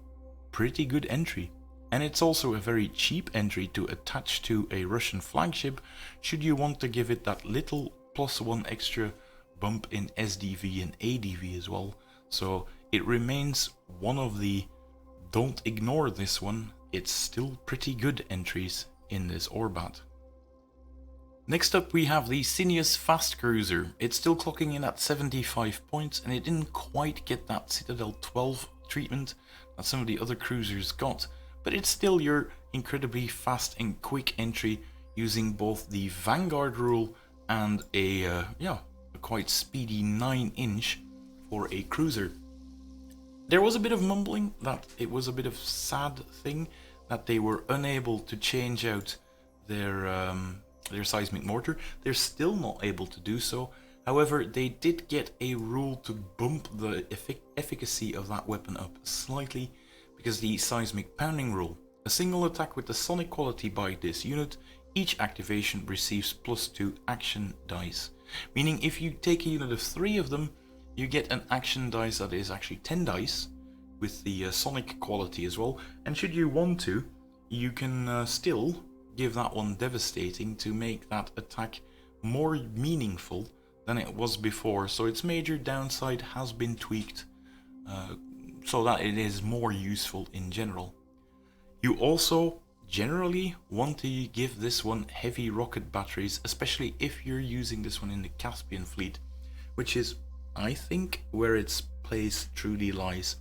pretty good entry. And it's also a very cheap entry to attach to a Russian flagship should you want to give it that little +1 extra bump in SDV and ADV as well. So it remains one of the don't ignore this one, it's still pretty good entries in this Orbat. Next up we have the Cineus Fast Cruiser. It's still clocking in at 75 points and it didn't quite get that Citadel 12 treatment that some of the other cruisers got. But it's still your incredibly fast and quick entry using both the Vanguard rule and a quite speedy 9-inch for a cruiser. There was a bit of mumbling that it was a bit of sad thing that they were unable to change out their seismic mortar. They're still not able to do so. However, they did get a rule to bump the efficacy of that weapon up slightly, because the seismic pounding rule. A single attack with the sonic quality by this unit, each activation receives +2 action dice. Meaning if you take a unit of 3 of them, you get an action dice that is actually 10 dice with the sonic quality as well. And should you want to, you can still give that one devastating to make that attack more meaningful than it was before. So its major downside has been tweaked so that it is more useful in general. You also generally want to give this one heavy rocket batteries, especially if you're using this one in the Caspian fleet, which is, I think, where its place truly lies,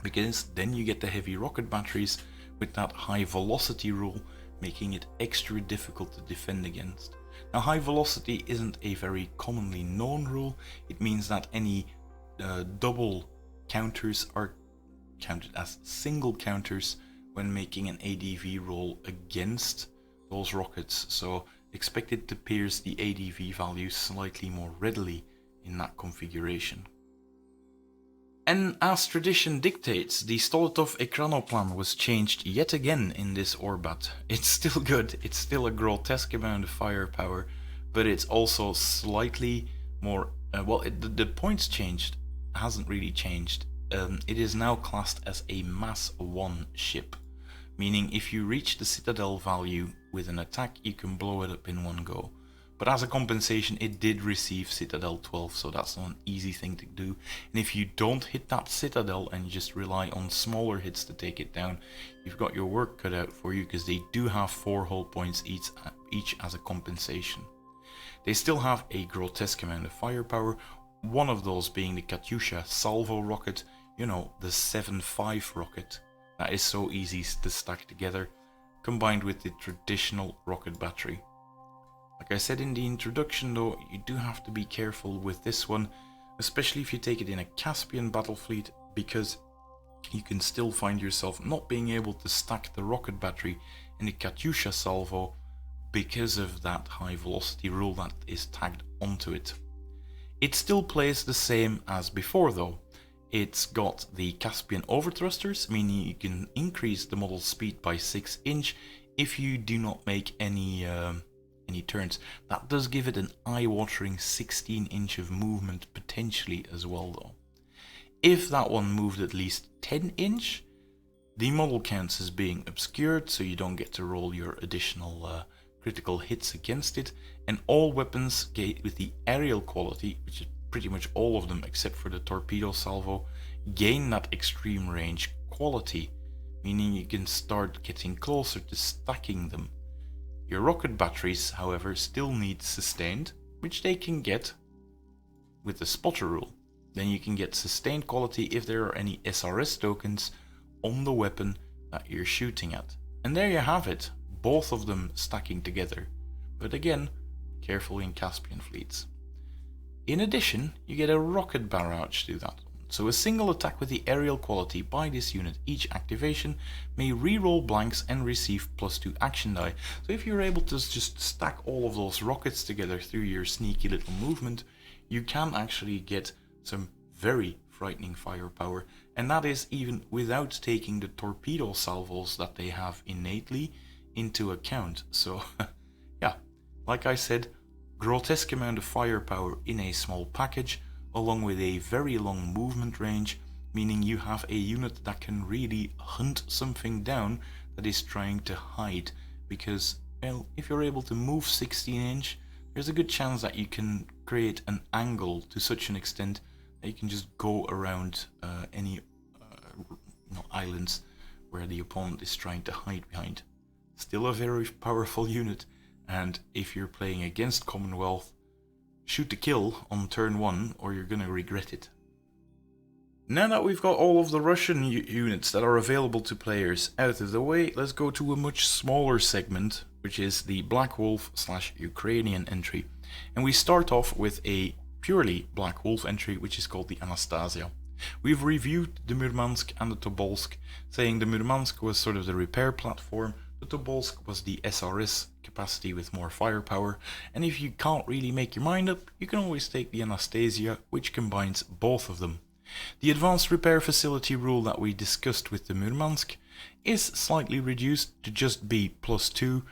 because then you get the heavy rocket batteries with that high velocity rule, making it extra difficult to defend against. Now, high velocity isn't a very commonly known rule. It means that any double counters are counted as single counters when making an ADV roll against those rockets, so expect it to pierce the ADV value slightly more readily in that configuration. And as tradition dictates, the Stolotov Ekranoplan was changed yet again in this Orbat. It's still good, it's still a grotesque amount of firepower, but it's also slightly more, the points changed, hasn't really changed. It is now classed as a Mass 1 ship, meaning if you reach the Citadel value with an attack, you can blow it up in one go. But as a compensation, it did receive Citadel 12, so that's not an easy thing to do. And if you don't hit that Citadel and you just rely on smaller hits to take it down, you've got your work cut out for you, because they do have 4 hull points each as a compensation. They still have a grotesque amount of firepower, one of those being the Katyusha salvo rocket, you know, the 7.5 rocket. That is so easy to stack together, combined with the traditional rocket battery. Like I said in the introduction though, you do have to be careful with this one, especially if you take it in a Caspian battle fleet, because you can still find yourself not being able to stack the rocket battery in the Katyusha salvo because of that high velocity rule that is tagged onto it. It still plays the same as before though. It's got the Caspian overthrusters, meaning you can increase the model speed by 6 inch if you do not make any turns. That does give it an eye-watering 16 inch of movement potentially as well though. If that one moved at least 10 inch, the model counts as being obscured, so you don't get to roll your additional critical hits against it, and all weapons with the aerial quality, which is pretty much all of them except for the torpedo salvo, gain that extreme range quality, meaning you can start getting closer to stacking them. Your rocket batteries, however, still need sustained, which they can get with the spotter rule. Then you can get sustained quality if there are any SRS tokens on the weapon that you're shooting at. And there you have it, both of them stacking together. But again, careful in Caspian fleets. In addition, you get a rocket barrage to that. So a single attack with the aerial quality by this unit each activation may reroll blanks and receive +2 action die. So if you're able to just stack all of those rockets together through your sneaky little movement, you can actually get some very frightening firepower, and that is even without taking the torpedo salvos that they have innately into account. So yeah, like I said, grotesque amount of firepower in a small package, along with a very long movement range, meaning you have a unit that can really hunt something down that is trying to hide, because, well, if you're able to move 16-inch, there's a good chance that you can create an angle to such an extent that you can just go around any islands where the opponent is trying to hide behind. Still a very powerful unit, and if you're playing against Commonwealth, shoot to kill on turn 1 or you're gonna regret it. Now that we've got all of the Russian units that are available to players out of the way, let's go to a much smaller segment, which is the Black Wolf / Ukrainian entry. And we start off with a purely Black Wolf entry, which is called the Anastasia. We've reviewed the Murmansk and the Tobolsk, saying the Murmansk was sort of the repair platform, the Tobolsk was the SRS capacity with more firepower, and if you can't really make your mind up, you can always take the Anastasia, which combines both of them. The advanced repair facility rule that we discussed with the Murmansk is slightly reduced to just be +2,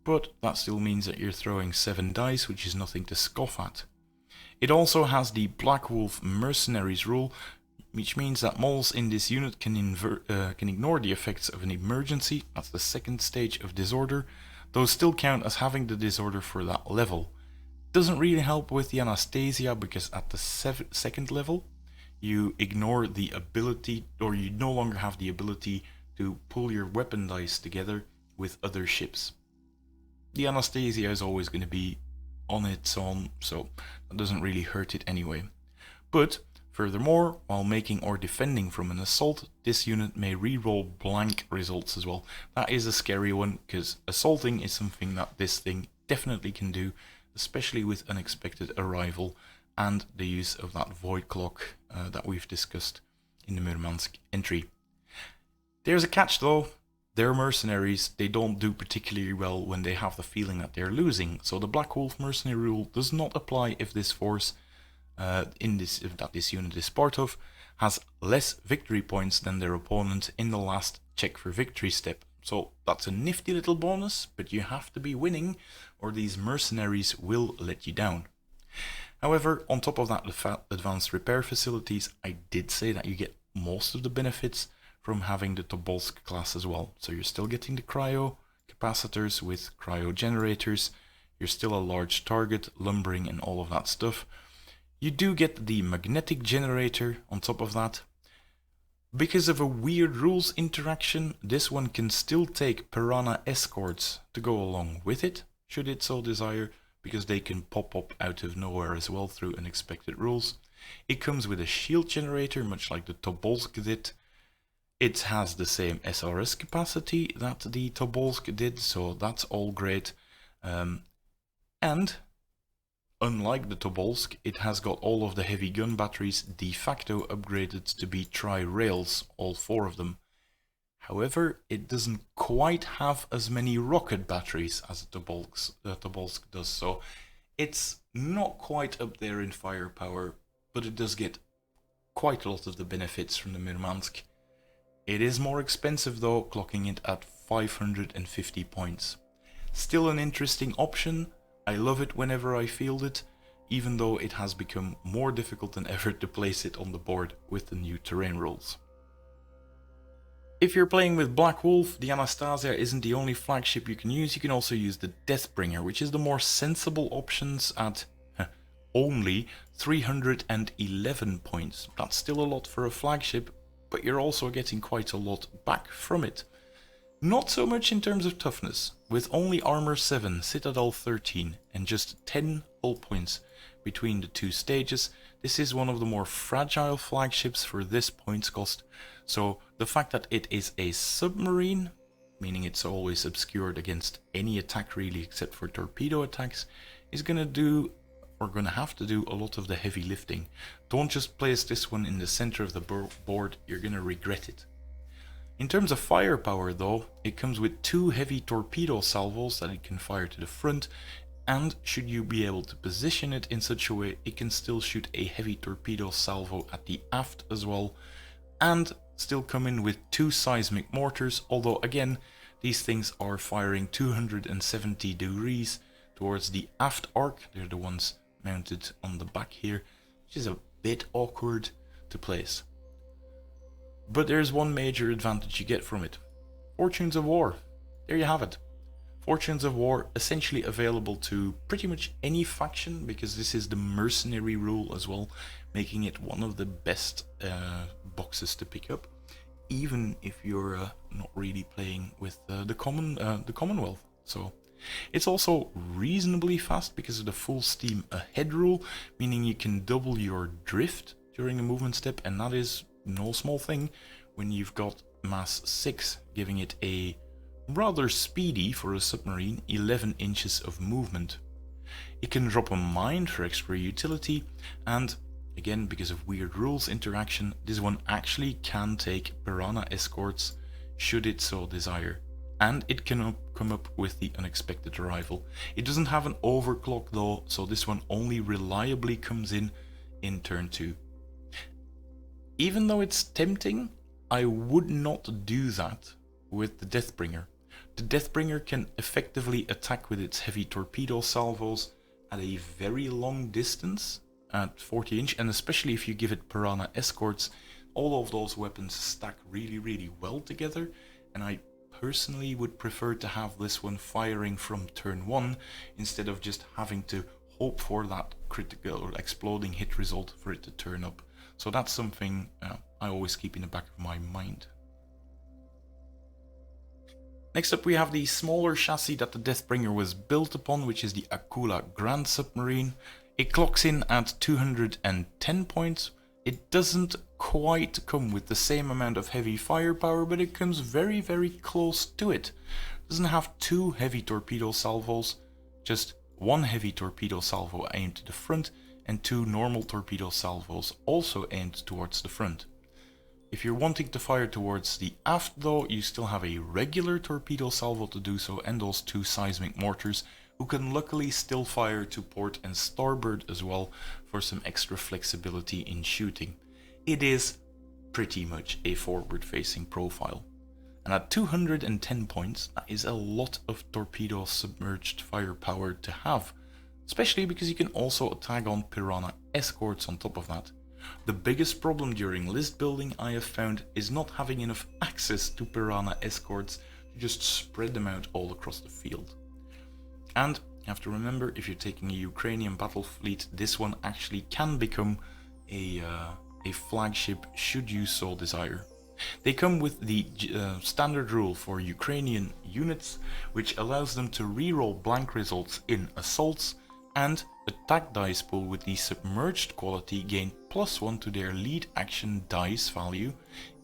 but that still means that you're throwing 7 dice, which is nothing to scoff at. It also has the Black Wolf Mercenaries rule, which means that moles in this unit can ignore the effects of an emergency. That's the second stage of disorder. Those still count as having the disorder for that level. Doesn't really help with the Anastasia, because at the second level you ignore the ability, or you no longer have the ability to pull your weapon dice together with other ships. The Anastasia is always going to be on its own, so that doesn't really hurt it anyway. But furthermore, while making or defending from an assault, this unit may reroll blank results as well. That is a scary one, because assaulting is something that this thing definitely can do, especially with unexpected arrival and the use of that void clock that we've discussed in the Murmansk entry. There's a catch though. They're mercenaries, they don't do particularly well when they have the feeling that they're losing, so the Black Wolf mercenary rule does not apply if this force that this unit is part of has less victory points than their opponent in the last check for victory step. So that's a nifty little bonus, but you have to be winning or these mercenaries will let you down. However, on top of that, the advanced repair facilities, I did say that you get most of the benefits from having the Tobolsk class as well. So you're still getting the cryo capacitors with cryo generators, you're still a large target, lumbering and all of that stuff. You do get the magnetic generator on top of that. Because of a weird rules interaction, this one can still take piranha escorts to go along with it, should it so desire, because they can pop up out of nowhere as well through unexpected rules. It comes with a shield generator, much like the Tobolsk did. It has the same SRS capacity that the Tobolsk did, so that's all great. And unlike the Tobolsk, it has got all of the heavy gun batteries de facto upgraded to be tri-rails, all 4 of them. However, it doesn't quite have as many rocket batteries as the Tobolsk does, so it's not quite up there in firepower, but it does get quite a lot of the benefits from the Murmansk. It is more expensive though, clocking it at 550 points. Still an interesting option. I love it whenever I field it, even though it has become more difficult than ever to place it on the board with the new terrain rules. If you're playing with Black Wolf, the Anastasia isn't the only flagship you can use. You can also use the Deathbringer, which is the more sensible options at only 311 points. That's still a lot for a flagship, but you're also getting quite a lot back from it. Not so much in terms of toughness, with only armor 7, Citadel 13 and just 10 hull points between the 2 stages. This is one of the more fragile flagships for this points cost, so the fact that it is a submarine, meaning it's always obscured against any attack really except for torpedo attacks, is going to do are going to have to do a lot of the heavy lifting. Don't just place this one in the center of the board, you're going to regret it. In terms of firepower though, it comes with 2 heavy torpedo salvos that it can fire to the front, and should you be able to position it in such a way, it can still shoot a heavy torpedo salvo at the aft as well, and still come in with 2 seismic mortars, although again, these things are firing 270 degrees towards the aft arc. They're the ones mounted on the back here, which is a bit awkward to place. But there's one major advantage you get from it. Fortunes of War. There you have it. Fortunes of War, essentially available to pretty much any faction, because this is the mercenary rule as well, making it one of the best boxes to pick up, even if you're not really playing with the Commonwealth. So it's also reasonably fast because of the full steam ahead rule, meaning you can double your drift during a movement step, and that is no small thing when you've got mass 6, giving it a rather speedy, for a submarine, 11 inches of movement. It can drop a mine for extra utility, and again, because of weird rules interaction, this one actually can take piranha escorts should it so desire, and it can come up with the unexpected arrival. It doesn't have an overclock though, so this one only reliably comes in turn 2. Even though it's tempting, I would not do that with the Deathbringer. The Deathbringer can effectively attack with its heavy torpedo salvos at a very long distance, at 40 inch, and especially if you give it piranha escorts, all of those weapons stack really well together, and I personally would prefer to have this one firing from turn 1 instead of just having to hope for that critical or exploding hit result for it to turn up. So that's something I always keep in the back of my mind. Next up we have the smaller chassis that the Deathbringer was built upon, which is the Akula Grand Submarine. It clocks in at 210 points. It doesn't quite come with the same amount of heavy firepower, but it comes very close to it. It doesn't have 2 heavy torpedo salvos, just 1 heavy torpedo salvo aimed to the front, and 2 normal torpedo salvos also aimed towards the front. If you're wanting to fire towards the aft though, you still have a regular torpedo salvo to do so, and those 2 seismic mortars, who can luckily still fire to port and starboard as well for some extra flexibility in shooting. It is pretty much a forward-facing profile. And at 210 points, that is a lot of torpedo submerged firepower to have, especially because you can also tag on piranha escorts on top of that. The biggest problem during list building I have found is not having enough access to piranha escorts to just spread them out all across the field. And you have to remember, if you're taking a Ukrainian battle fleet, this one actually can become a flagship should you so desire. They come with the standard rule for Ukrainian units, which allows them to reroll blank results in assaults, and attack dice pool with the submerged quality gain +1 to their lead action dice value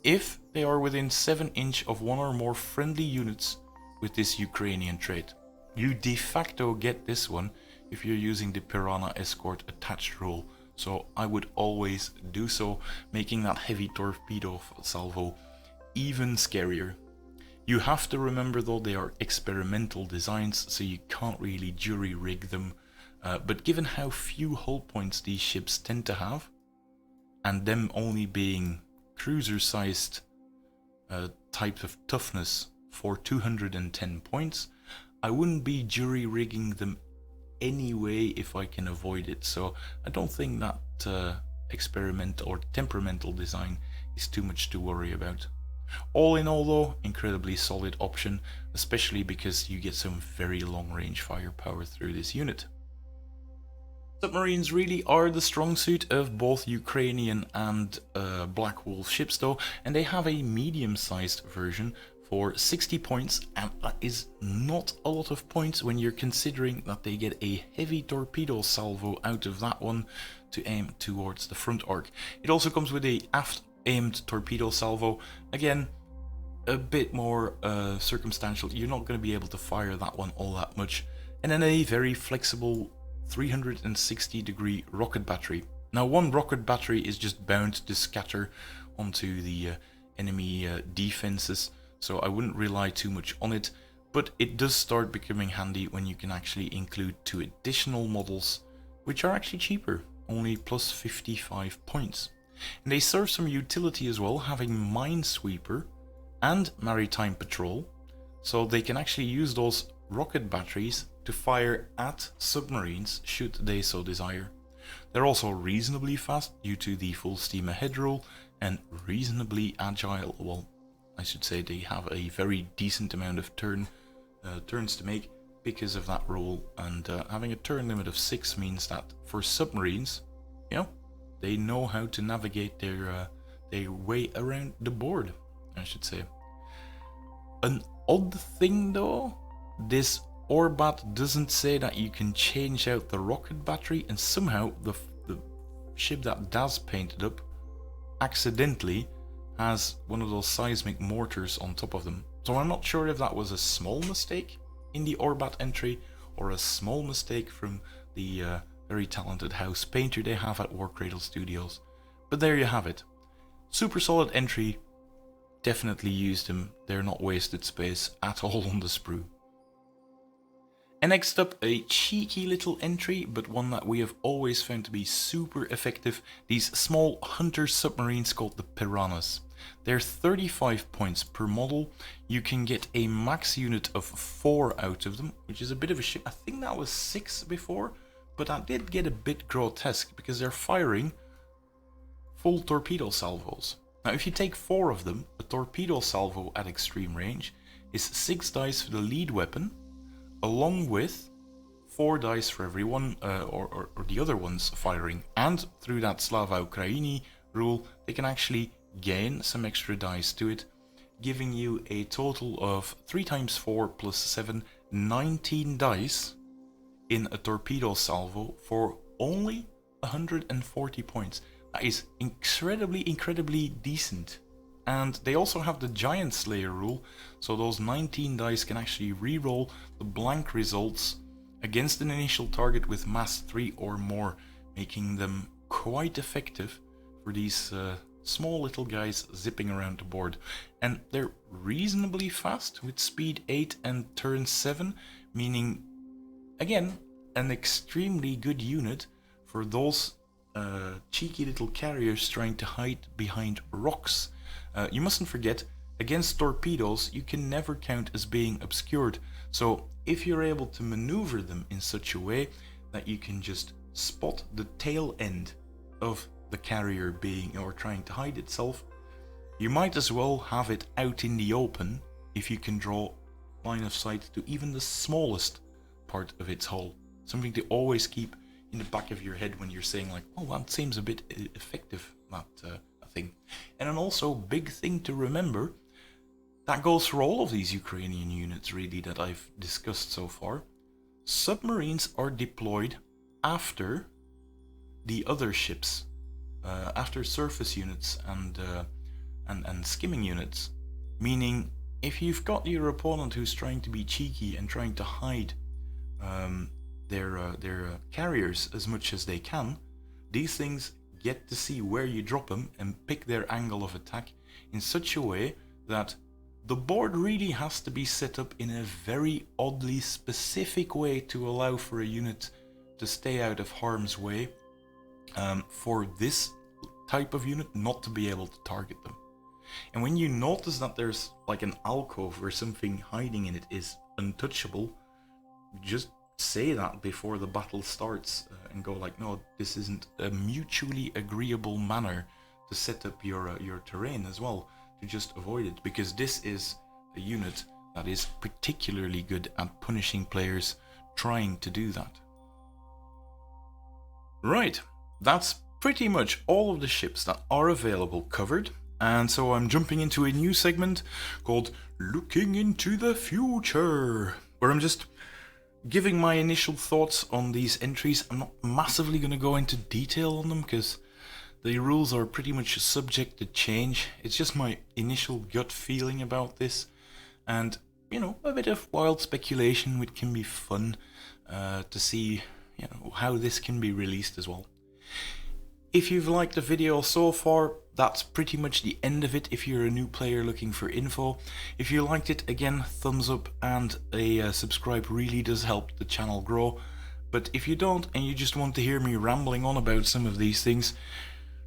if they are within 7 inch of one or more friendly units with this Ukrainian trait. You de facto get this one if you're using the piranha escort attached rule, so I would always do so, making that heavy torpedo salvo even scarier. You have to remember though, they are experimental designs, so you can't really jury rig them. But given how few hull points these ships tend to have, and them only being cruiser-sized types of toughness for 210 points, I wouldn't be jury rigging them anyway if I can avoid it. So I don't think that experimental or temperamental design is too much to worry about. All in all though, incredibly solid option, especially because you get some very long range firepower through this unit. Submarines really are the strong suit of both Ukrainian and Black Wolf ships though, and they have a medium-sized version for 60 points, and that is not a lot of points when you're considering that they get a heavy torpedo salvo out of that one to aim towards the front arc. It also comes with a aft aimed torpedo salvo, again a bit more circumstantial, you're not going to be able to fire that one all that much, and then a very flexible 360-degree rocket battery. Now, one rocket battery is just bound to scatter onto the enemy defenses, so I wouldn't rely too much on it, but it does start becoming handy when you can actually include 2 additional models, which are actually cheaper, only plus 55 points. And they serve some utility as well, having Minesweeper and Maritime Patrol, so they can actually use those rocket batteries to fire at submarines should they so desire. They're also reasonably fast due to the full steam ahead rule, and reasonably agile. Well, I should say they have a very decent amount of turns to make because of that rule, and having a turn limit of 6 means that for submarines, you know, they know how to navigate their way around the board, I should say. An odd thing though, this Orbat doesn't say that you can change out the rocket battery, and somehow the ship that Daz painted up accidentally has one of those seismic mortars on top of them. So I'm not sure if that was a small mistake in the Orbat entry or a small mistake from the very talented house painter they have at Warcradle Studios. But there you have it. Super solid entry. Definitely use them. They're not wasted space at all on the sprue. And next up, a cheeky little entry, but one that we have always found to be super effective. These small hunter submarines called the Piranhas. They're 35 points per model. You can get a max unit of 4 out of them, which is a bit of a shit. I think that was 6 before, but that did get a bit grotesque because they're firing full torpedo salvos. Now if you take 4 of them, a torpedo salvo at extreme range is 6 dice for the lead weapon, along with 4 dice for every one or the other ones firing. And through that Slava Ukraini rule, they can actually gain some extra dice to it, giving you a total of 3 times 4 plus 7, 19 dice in a torpedo salvo for only 140 points. That is incredibly decent. And they also have the Giant Slayer rule, so those 19 dice can actually reroll the blank results against an initial target with mass 3 or more, making them quite effective for these small little guys zipping around the board. And they're reasonably fast with speed 8 and turn 7, meaning, again, an extremely good unit for those cheeky little carriers trying to hide behind rocks. You mustn't forget, against torpedoes you can never count as being obscured, so if you're able to maneuver them in such a way that you can just spot the tail end of the carrier being or trying to hide itself, you might as well have it out in the open if you can draw line of sight to even the smallest part of its hull. Something to always keep in the back of your head when you're saying like, oh, that seems a bit effective, that thing. And then also, big thing to remember, that goes for all of these Ukrainian units really that I've discussed so far. Submarines are deployed after the other ships, after surface units and skimming units. Meaning, if you've got your opponent who's trying to be cheeky and trying to hide their carriers as much as they can, these things get to see where you drop them and pick their angle of attack in such a way that the board really has to be set up in a very oddly specific way to allow for a unit to stay out of harm's way, for this type of unit not to be able to target them. And when you notice that there's like an alcove where something hiding in it is untouchable, just say that before the battle starts and go like, no, this isn't a mutually agreeable manner to set up your terrain as well, to just avoid it, because this is a unit that is particularly good at punishing players trying to do that. Right, that's pretty much all of the ships that are available covered, and so I'm jumping into a new segment called Looking into the Future, where I'm just giving my initial thoughts on these entries. I'm not massively going to go into detail on them because the rules are pretty much subject to change. It's just my initial gut feeling about this, and you know, a bit of wild speculation, which can be fun to see, how this can be released as well. If you've liked the video so far, that's pretty much the end of it if you're a new player looking for info. If you liked it, again, thumbs up and a subscribe really does help the channel grow. But if you don't and you just want to hear me rambling on about some of these things,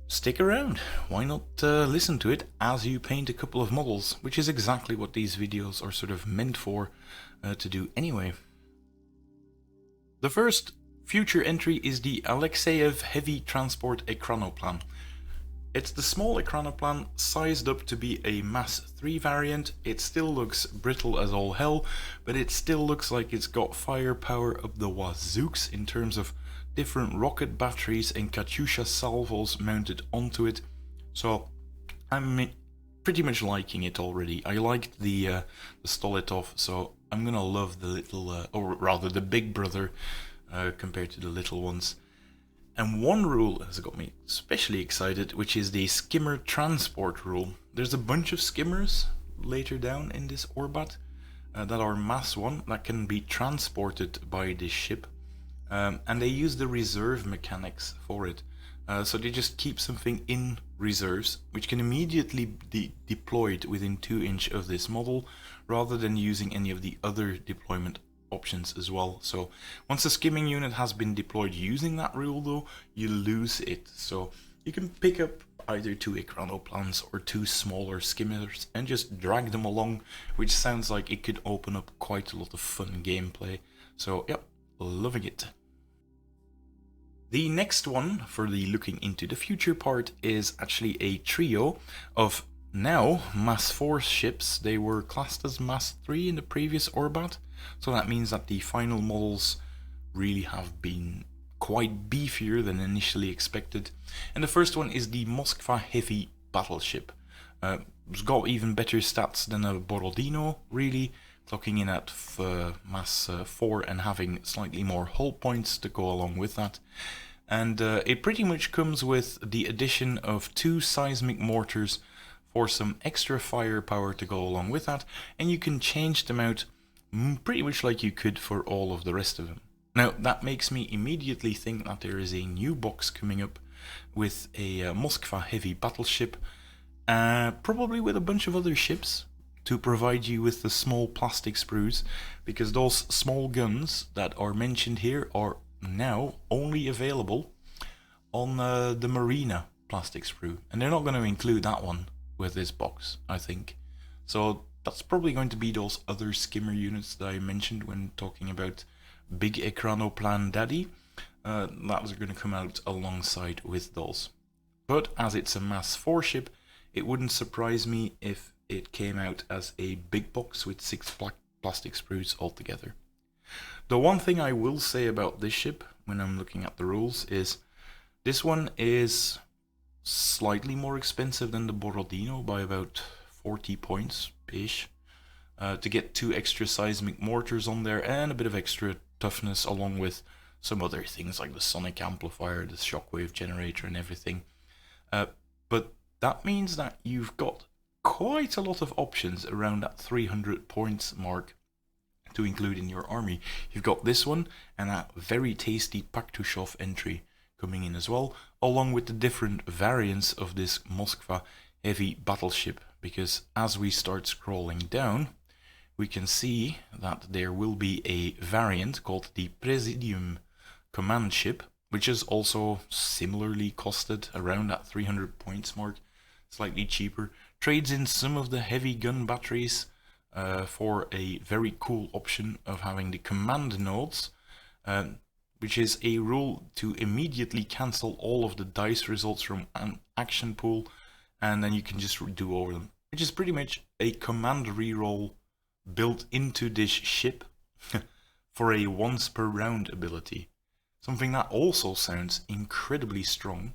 stick around. Why not listen to it as you paint a couple of models, which is exactly what these videos are sort of meant for to do anyway. The first future entry is the Alexeyev Heavy Transport Ekranoplan. It's the small Ekranoplan sized up to be a Mass 3 variant. It still looks brittle as all hell, but it still looks like it's got firepower up the wazooks in terms of different rocket batteries and Katyusha salvos mounted onto it. So I'm pretty much liking it already. I liked the Stolitov, so I'm gonna love the little, or rather the big brother compared to the little ones. And one rule has got me especially excited, which is the skimmer transport rule. There's a bunch of skimmers later down in this Orbat that are Mass 1 that can be transported by this ship. And they use the reserve mechanics for it. So they just keep something in reserves, which can immediately be deployed within 2 inch of this model, rather than using any of the other deployment options as well. So once a skimming unit has been deployed using that rule though, you lose it. So you can pick up either 2 Ekranoplans or 2 smaller skimmers and just drag them along, which sounds like it could open up quite a lot of fun gameplay. So yep, loving it. The next one for the looking into the future part is actually a trio of now Mass 4 ships. They were classed as Mass 3 in the previous Orbat, so that means that the final models really have been quite beefier than initially expected. And the first one is the Moskva Heavy Battleship. It's got even better stats than a Borodino, really, clocking in at Mass 4 and having slightly more hull points to go along with that. And it pretty much comes with the addition of 2 seismic mortars for some extra firepower to go along with that, and you can change them out pretty much like you could for all of the rest of them. Now that makes me immediately think that there is a new box coming up with a Moskva Heavy Battleship, probably with a bunch of other ships to provide you with the small plastic sprues, because those small guns that are mentioned here are now only available on the Marina plastic sprue, and they're not going to include that one with this box, I think. So that's probably going to be those other skimmer units that I mentioned when talking about Big Ekranoplan Daddy. That was going to come out alongside with those. But as it's a Mass 4 ship, it wouldn't surprise me if it came out as a big box with 6 plastic sprues altogether. The one thing I will say about this ship when I'm looking at the rules is this one is slightly more expensive than the Borodino by about 40 points-ish. To get 2 extra seismic mortars on there and a bit of extra toughness, along with some other things like the sonic amplifier, the shockwave generator and everything. But that means that you've got quite a lot of options around that 300 points mark to include in your army. You've got this one and that very tasty Paktushov entry coming in as well, along with the different variants of this Moskva Heavy Battleship, because as we start scrolling down, we can see that there will be a variant called the Presidium Command Ship, which is also similarly costed around that 300 points mark, slightly cheaper, trades in some of the heavy gun batteries for a very cool option of having the command nodes, which is a rule to immediately cancel all of the dice results from an action pool, and then you can just do over them, which is pretty much a command reroll built into this ship for a once per round ability. Something that also sounds incredibly strong,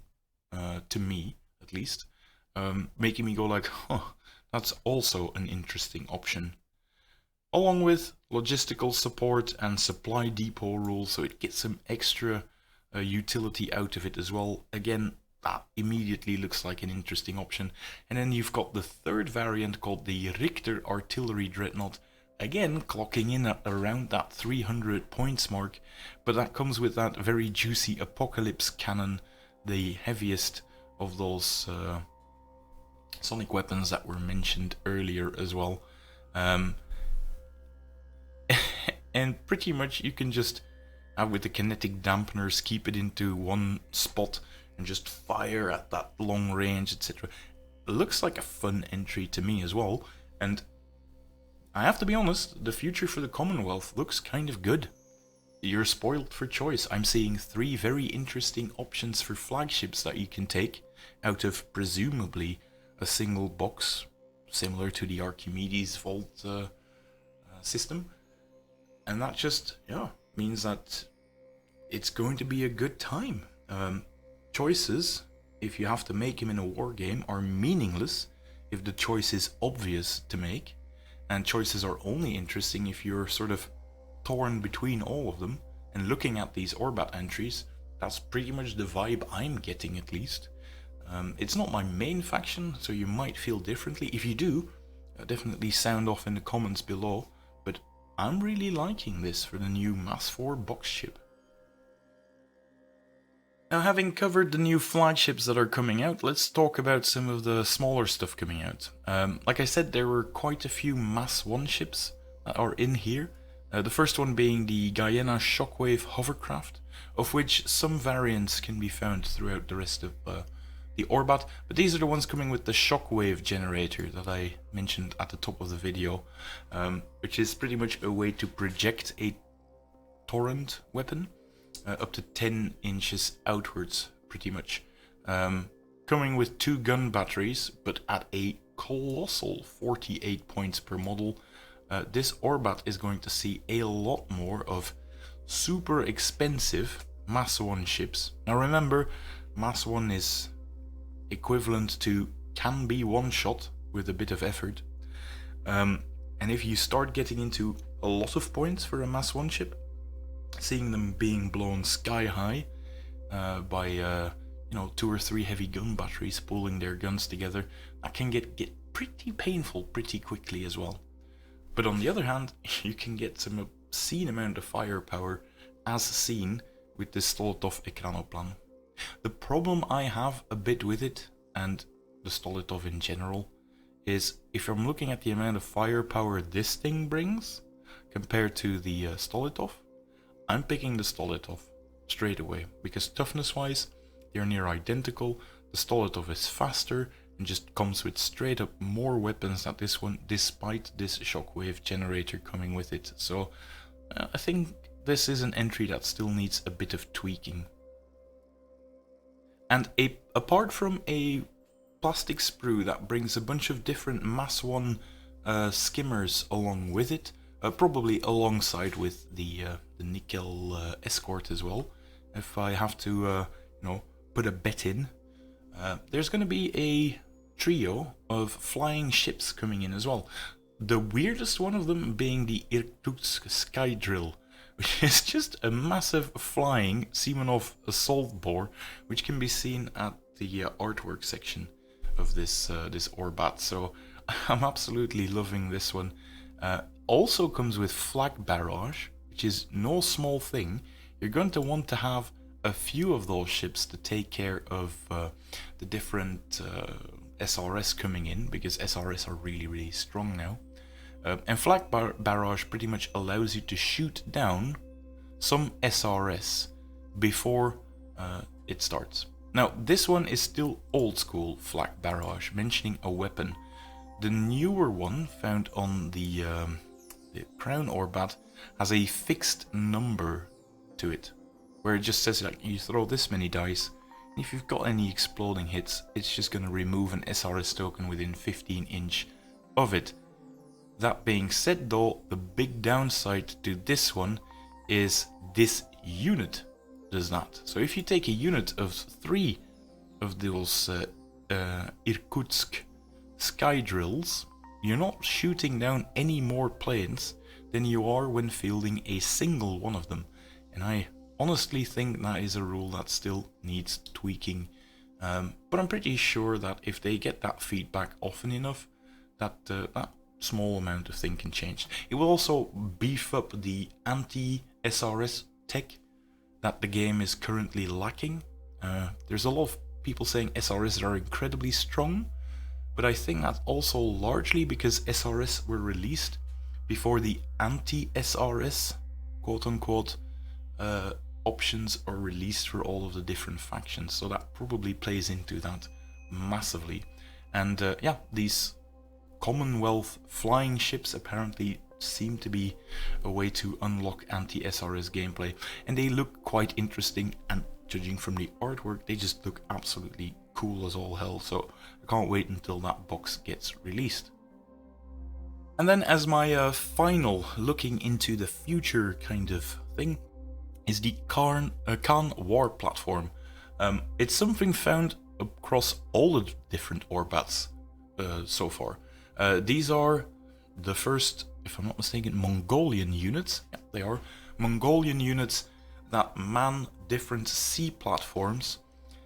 to me at least, making me go like, huh, that's also an interesting option. Along with logistical support and supply depot rules, so it gets some extra utility out of it as well. Again, that immediately looks like an interesting option. And then you've got the third variant called the Richter Artillery Dreadnought, again clocking in at around that 300 points mark, but that comes with that very juicy Apocalypse cannon, the heaviest of those sonic weapons that were mentioned earlier as well. And pretty much you can just with the kinetic dampeners keep it into one spot and just fire at that long range, etc. It looks like a fun entry to me as well, and I have to be honest, the future for the Commonwealth looks kind of good. You're spoiled for choice. I'm seeing 3 very interesting options for flagships that you can take out of presumably a single box, similar to the Archimedes Vault system. And that just, means that it's going to be a good time. Choices, if you have to make them in a war game, are meaningless if the choice is obvious to make. And choices are only interesting if you're sort of torn between all of them. And looking at these Orbat entries, that's pretty much the vibe I'm getting, at least. It's not my main faction, so you might feel differently. If you do, definitely sound off in the comments below. But I'm really liking this for the new Mass 4 box ship. Now, having covered the new flagships that are coming out, let's talk about some of the smaller stuff coming out. Like I said, there were quite a few Mass 1 ships that are in here. The first one being the Guyana Shockwave hovercraft, of which some variants can be found throughout the rest of the Orbat, but these are the ones coming with the shockwave generator that I mentioned at the top of the video, which is pretty much a way to project a torrent weapon up to 10 inches outwards, pretty much. Coming with 2 gun batteries, but at a colossal 48 points per model. This Orbat is going to see a lot more of super expensive Mass 1 ships. Now remember, Mass 1 is equivalent to can be one shot with a bit of effort. And if you start getting into a lot of points for a Mass 1 ship, seeing them being blown sky high by 2 or 3 heavy gun batteries pulling their guns together, that can get pretty painful pretty quickly as well. But on the other hand, you can get some obscene amount of firepower as seen with the Stolotov Ekranoplan. The problem I have a bit with it, and the Stolotov in general, is if I'm looking at the amount of firepower this thing brings compared to the Stolotov, I'm picking the Stolotov straight away, because toughness wise they're near identical. The Stolotov is faster and just comes with straight up more weapons than this one, despite this shockwave generator coming with it. So I think this is an entry that still needs a bit of tweaking. And apart from a plastic sprue that brings a bunch of different Mass 1 skimmers along with it, probably alongside with the Nickel Escort as well, if I have to put a bet in, there's going to be a trio of flying ships coming in as well. The weirdest one of them being the Irkutsk Sky Drill, which is just a massive flying Semenov assault bore, which can be seen at the artwork section of this Orbat. So I'm absolutely loving this one. Also comes with Flag Barrage, which is no small thing. You're going to want to have a few of those ships to take care of the different SRS coming in, because SRS are really strong now. And Flag Barrage pretty much allows you to shoot down some SRS before it starts. Now this one is still old school Flag Barrage, mentioning a weapon. The newer one found on the Crown Orbat has a fixed number to it, where it just says like you throw this many dice, and if you've got any exploding hits, it's just going to remove an SRS token within 15 inch of it. That being said though, the big downside to this one is this unit does not. So if you take a unit of 3 of those Irkutsk Sky Drills, you're not shooting down any more planes than you are when fielding a single one of them. And I honestly think that is a rule that still needs tweaking. But I'm pretty sure that if they get that feedback often enough, that small amount of thinking changed. It will also beef up the anti-SRS tech that the game is currently lacking. There's a lot of people saying SRS are incredibly strong, but I think that's also largely because SRS were released before the anti-SRS, quote-unquote, options are released for all of the different factions, so that probably plays into that massively. And yeah, these Commonwealth flying ships apparently seem to be a way to unlock anti-SRS gameplay, and they look quite interesting, and judging from the artwork, they just look absolutely cool as all hell, so I can't wait until that box gets released. And then as my final looking into the future kind of thing is the Khan War platform. It's something found across all the different ORBATs so far. These are the first, if I'm not mistaken, Mongolian units. Yeah, they are Mongolian units that man different sea platforms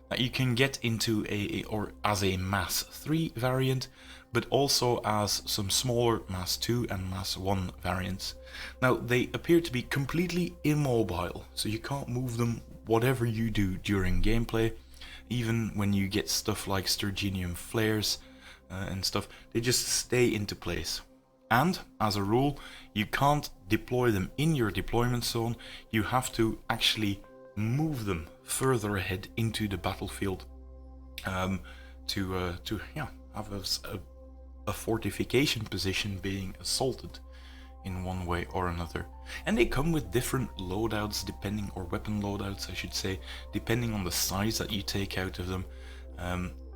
that you can get into or as a Mass 3 variant, but also as some smaller Mass 2 and Mass 1 variants. Now, they appear to be completely immobile, so you can't move them whatever you do during gameplay, even when you get stuff like Sturginium flares and stuff, they just stay into place. And, as a rule, you can't deploy them in your deployment zone, you have to actually move them further ahead into the battlefield to have a fortification position being assaulted in one way or another. And they come with different loadouts or weapon loadouts I should say, depending on the size that you take out of them.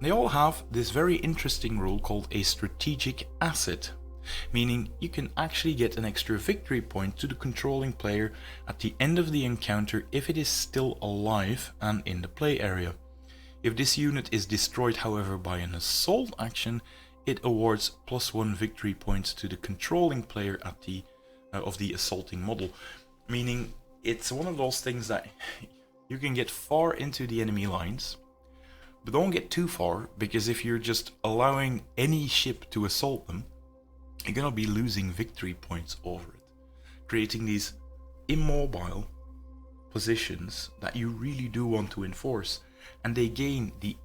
They all have this very interesting rule called a strategic asset, meaning you can actually get an extra victory point to the controlling player at the end of the encounter if it is still alive and in the play area. If this unit is destroyed, however, by an assault action, it awards +1 victory points to the controlling player at the of the assaulting model, meaning it's one of those things that you can get far into the enemy lines, but don't get too far, because if you're just allowing any ship to assault them, you're gonna be losing victory points over it, creating these immobile positions that you really do want to enforce. And they gain the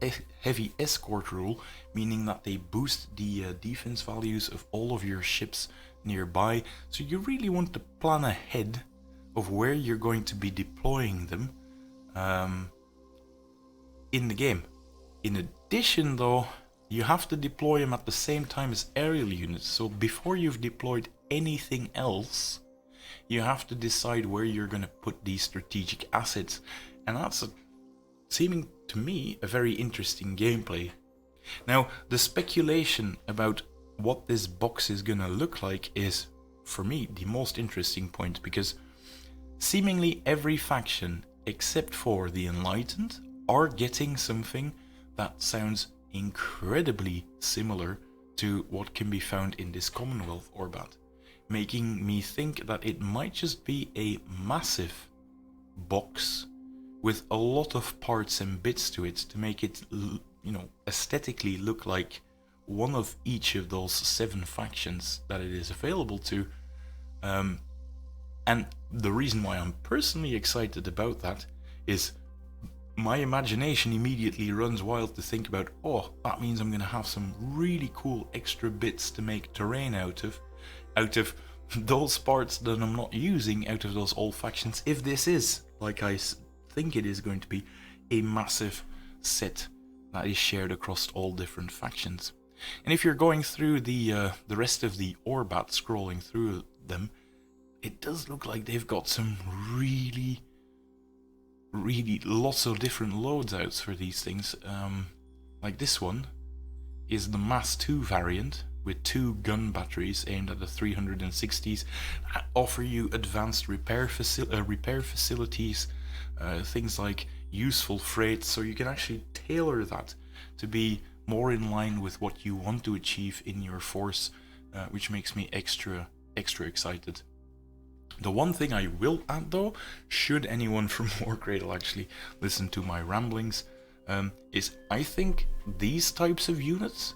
heavy escort rule, meaning that they boost the defense values of all of your ships nearby, so you really want to plan ahead of where you're going to be deploying them in the game. In addition though, you have to deploy them at the same time as aerial units, so before you've deployed anything else, you have to decide where you're going to put these strategic assets, and that's seeming to me a very interesting gameplay. Now, the speculation about what this box is gonna look like is, for me, the most interesting point, because seemingly every faction except for the Enlightened are getting something that sounds incredibly similar to what can be found in this Commonwealth ORBAT, making me think that it might just be a massive box with a lot of parts and bits to it to make it, aesthetically look like one of each of those 7 factions that it is available to. And the reason why I'm personally excited about that is my imagination immediately runs wild to think about, oh, that means I'm going to have some really cool extra bits to make terrain out of those parts that I'm not using out of those old factions, if this is, like I think it is going to be, a massive set that is shared across all different factions. And if you're going through the rest of the ORBAT, scrolling through them, it does look like they've got some really lots of different loadouts for these things. Like this one is the Mass 2 variant with 2 gun batteries aimed at the 360s that offer you advanced repair facilities, things like useful freight, so you can actually tailor that to be more in line with what you want to achieve in your force, which makes me extra excited. The one thing I will add though, should anyone from Warcradle actually listen to my ramblings, is I think these types of units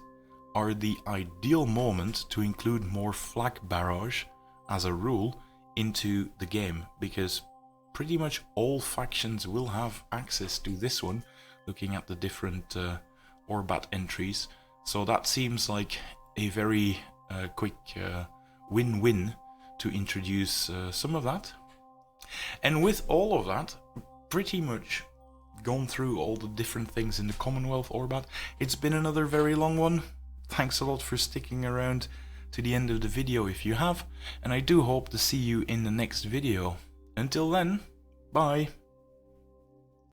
are the ideal moment to include more flag barrage as a rule into the game, because pretty much all factions will have access to this one, looking at the different ORBAT entries. So that seems like a very quick win-win to introduce some of that. And with all of that, pretty much gone through all the different things in the Commonwealth ORBAT. It's been another very long one. Thanks a lot for sticking around to the end of the video if you have, and I do hope to see you in the next video. Until then, bye!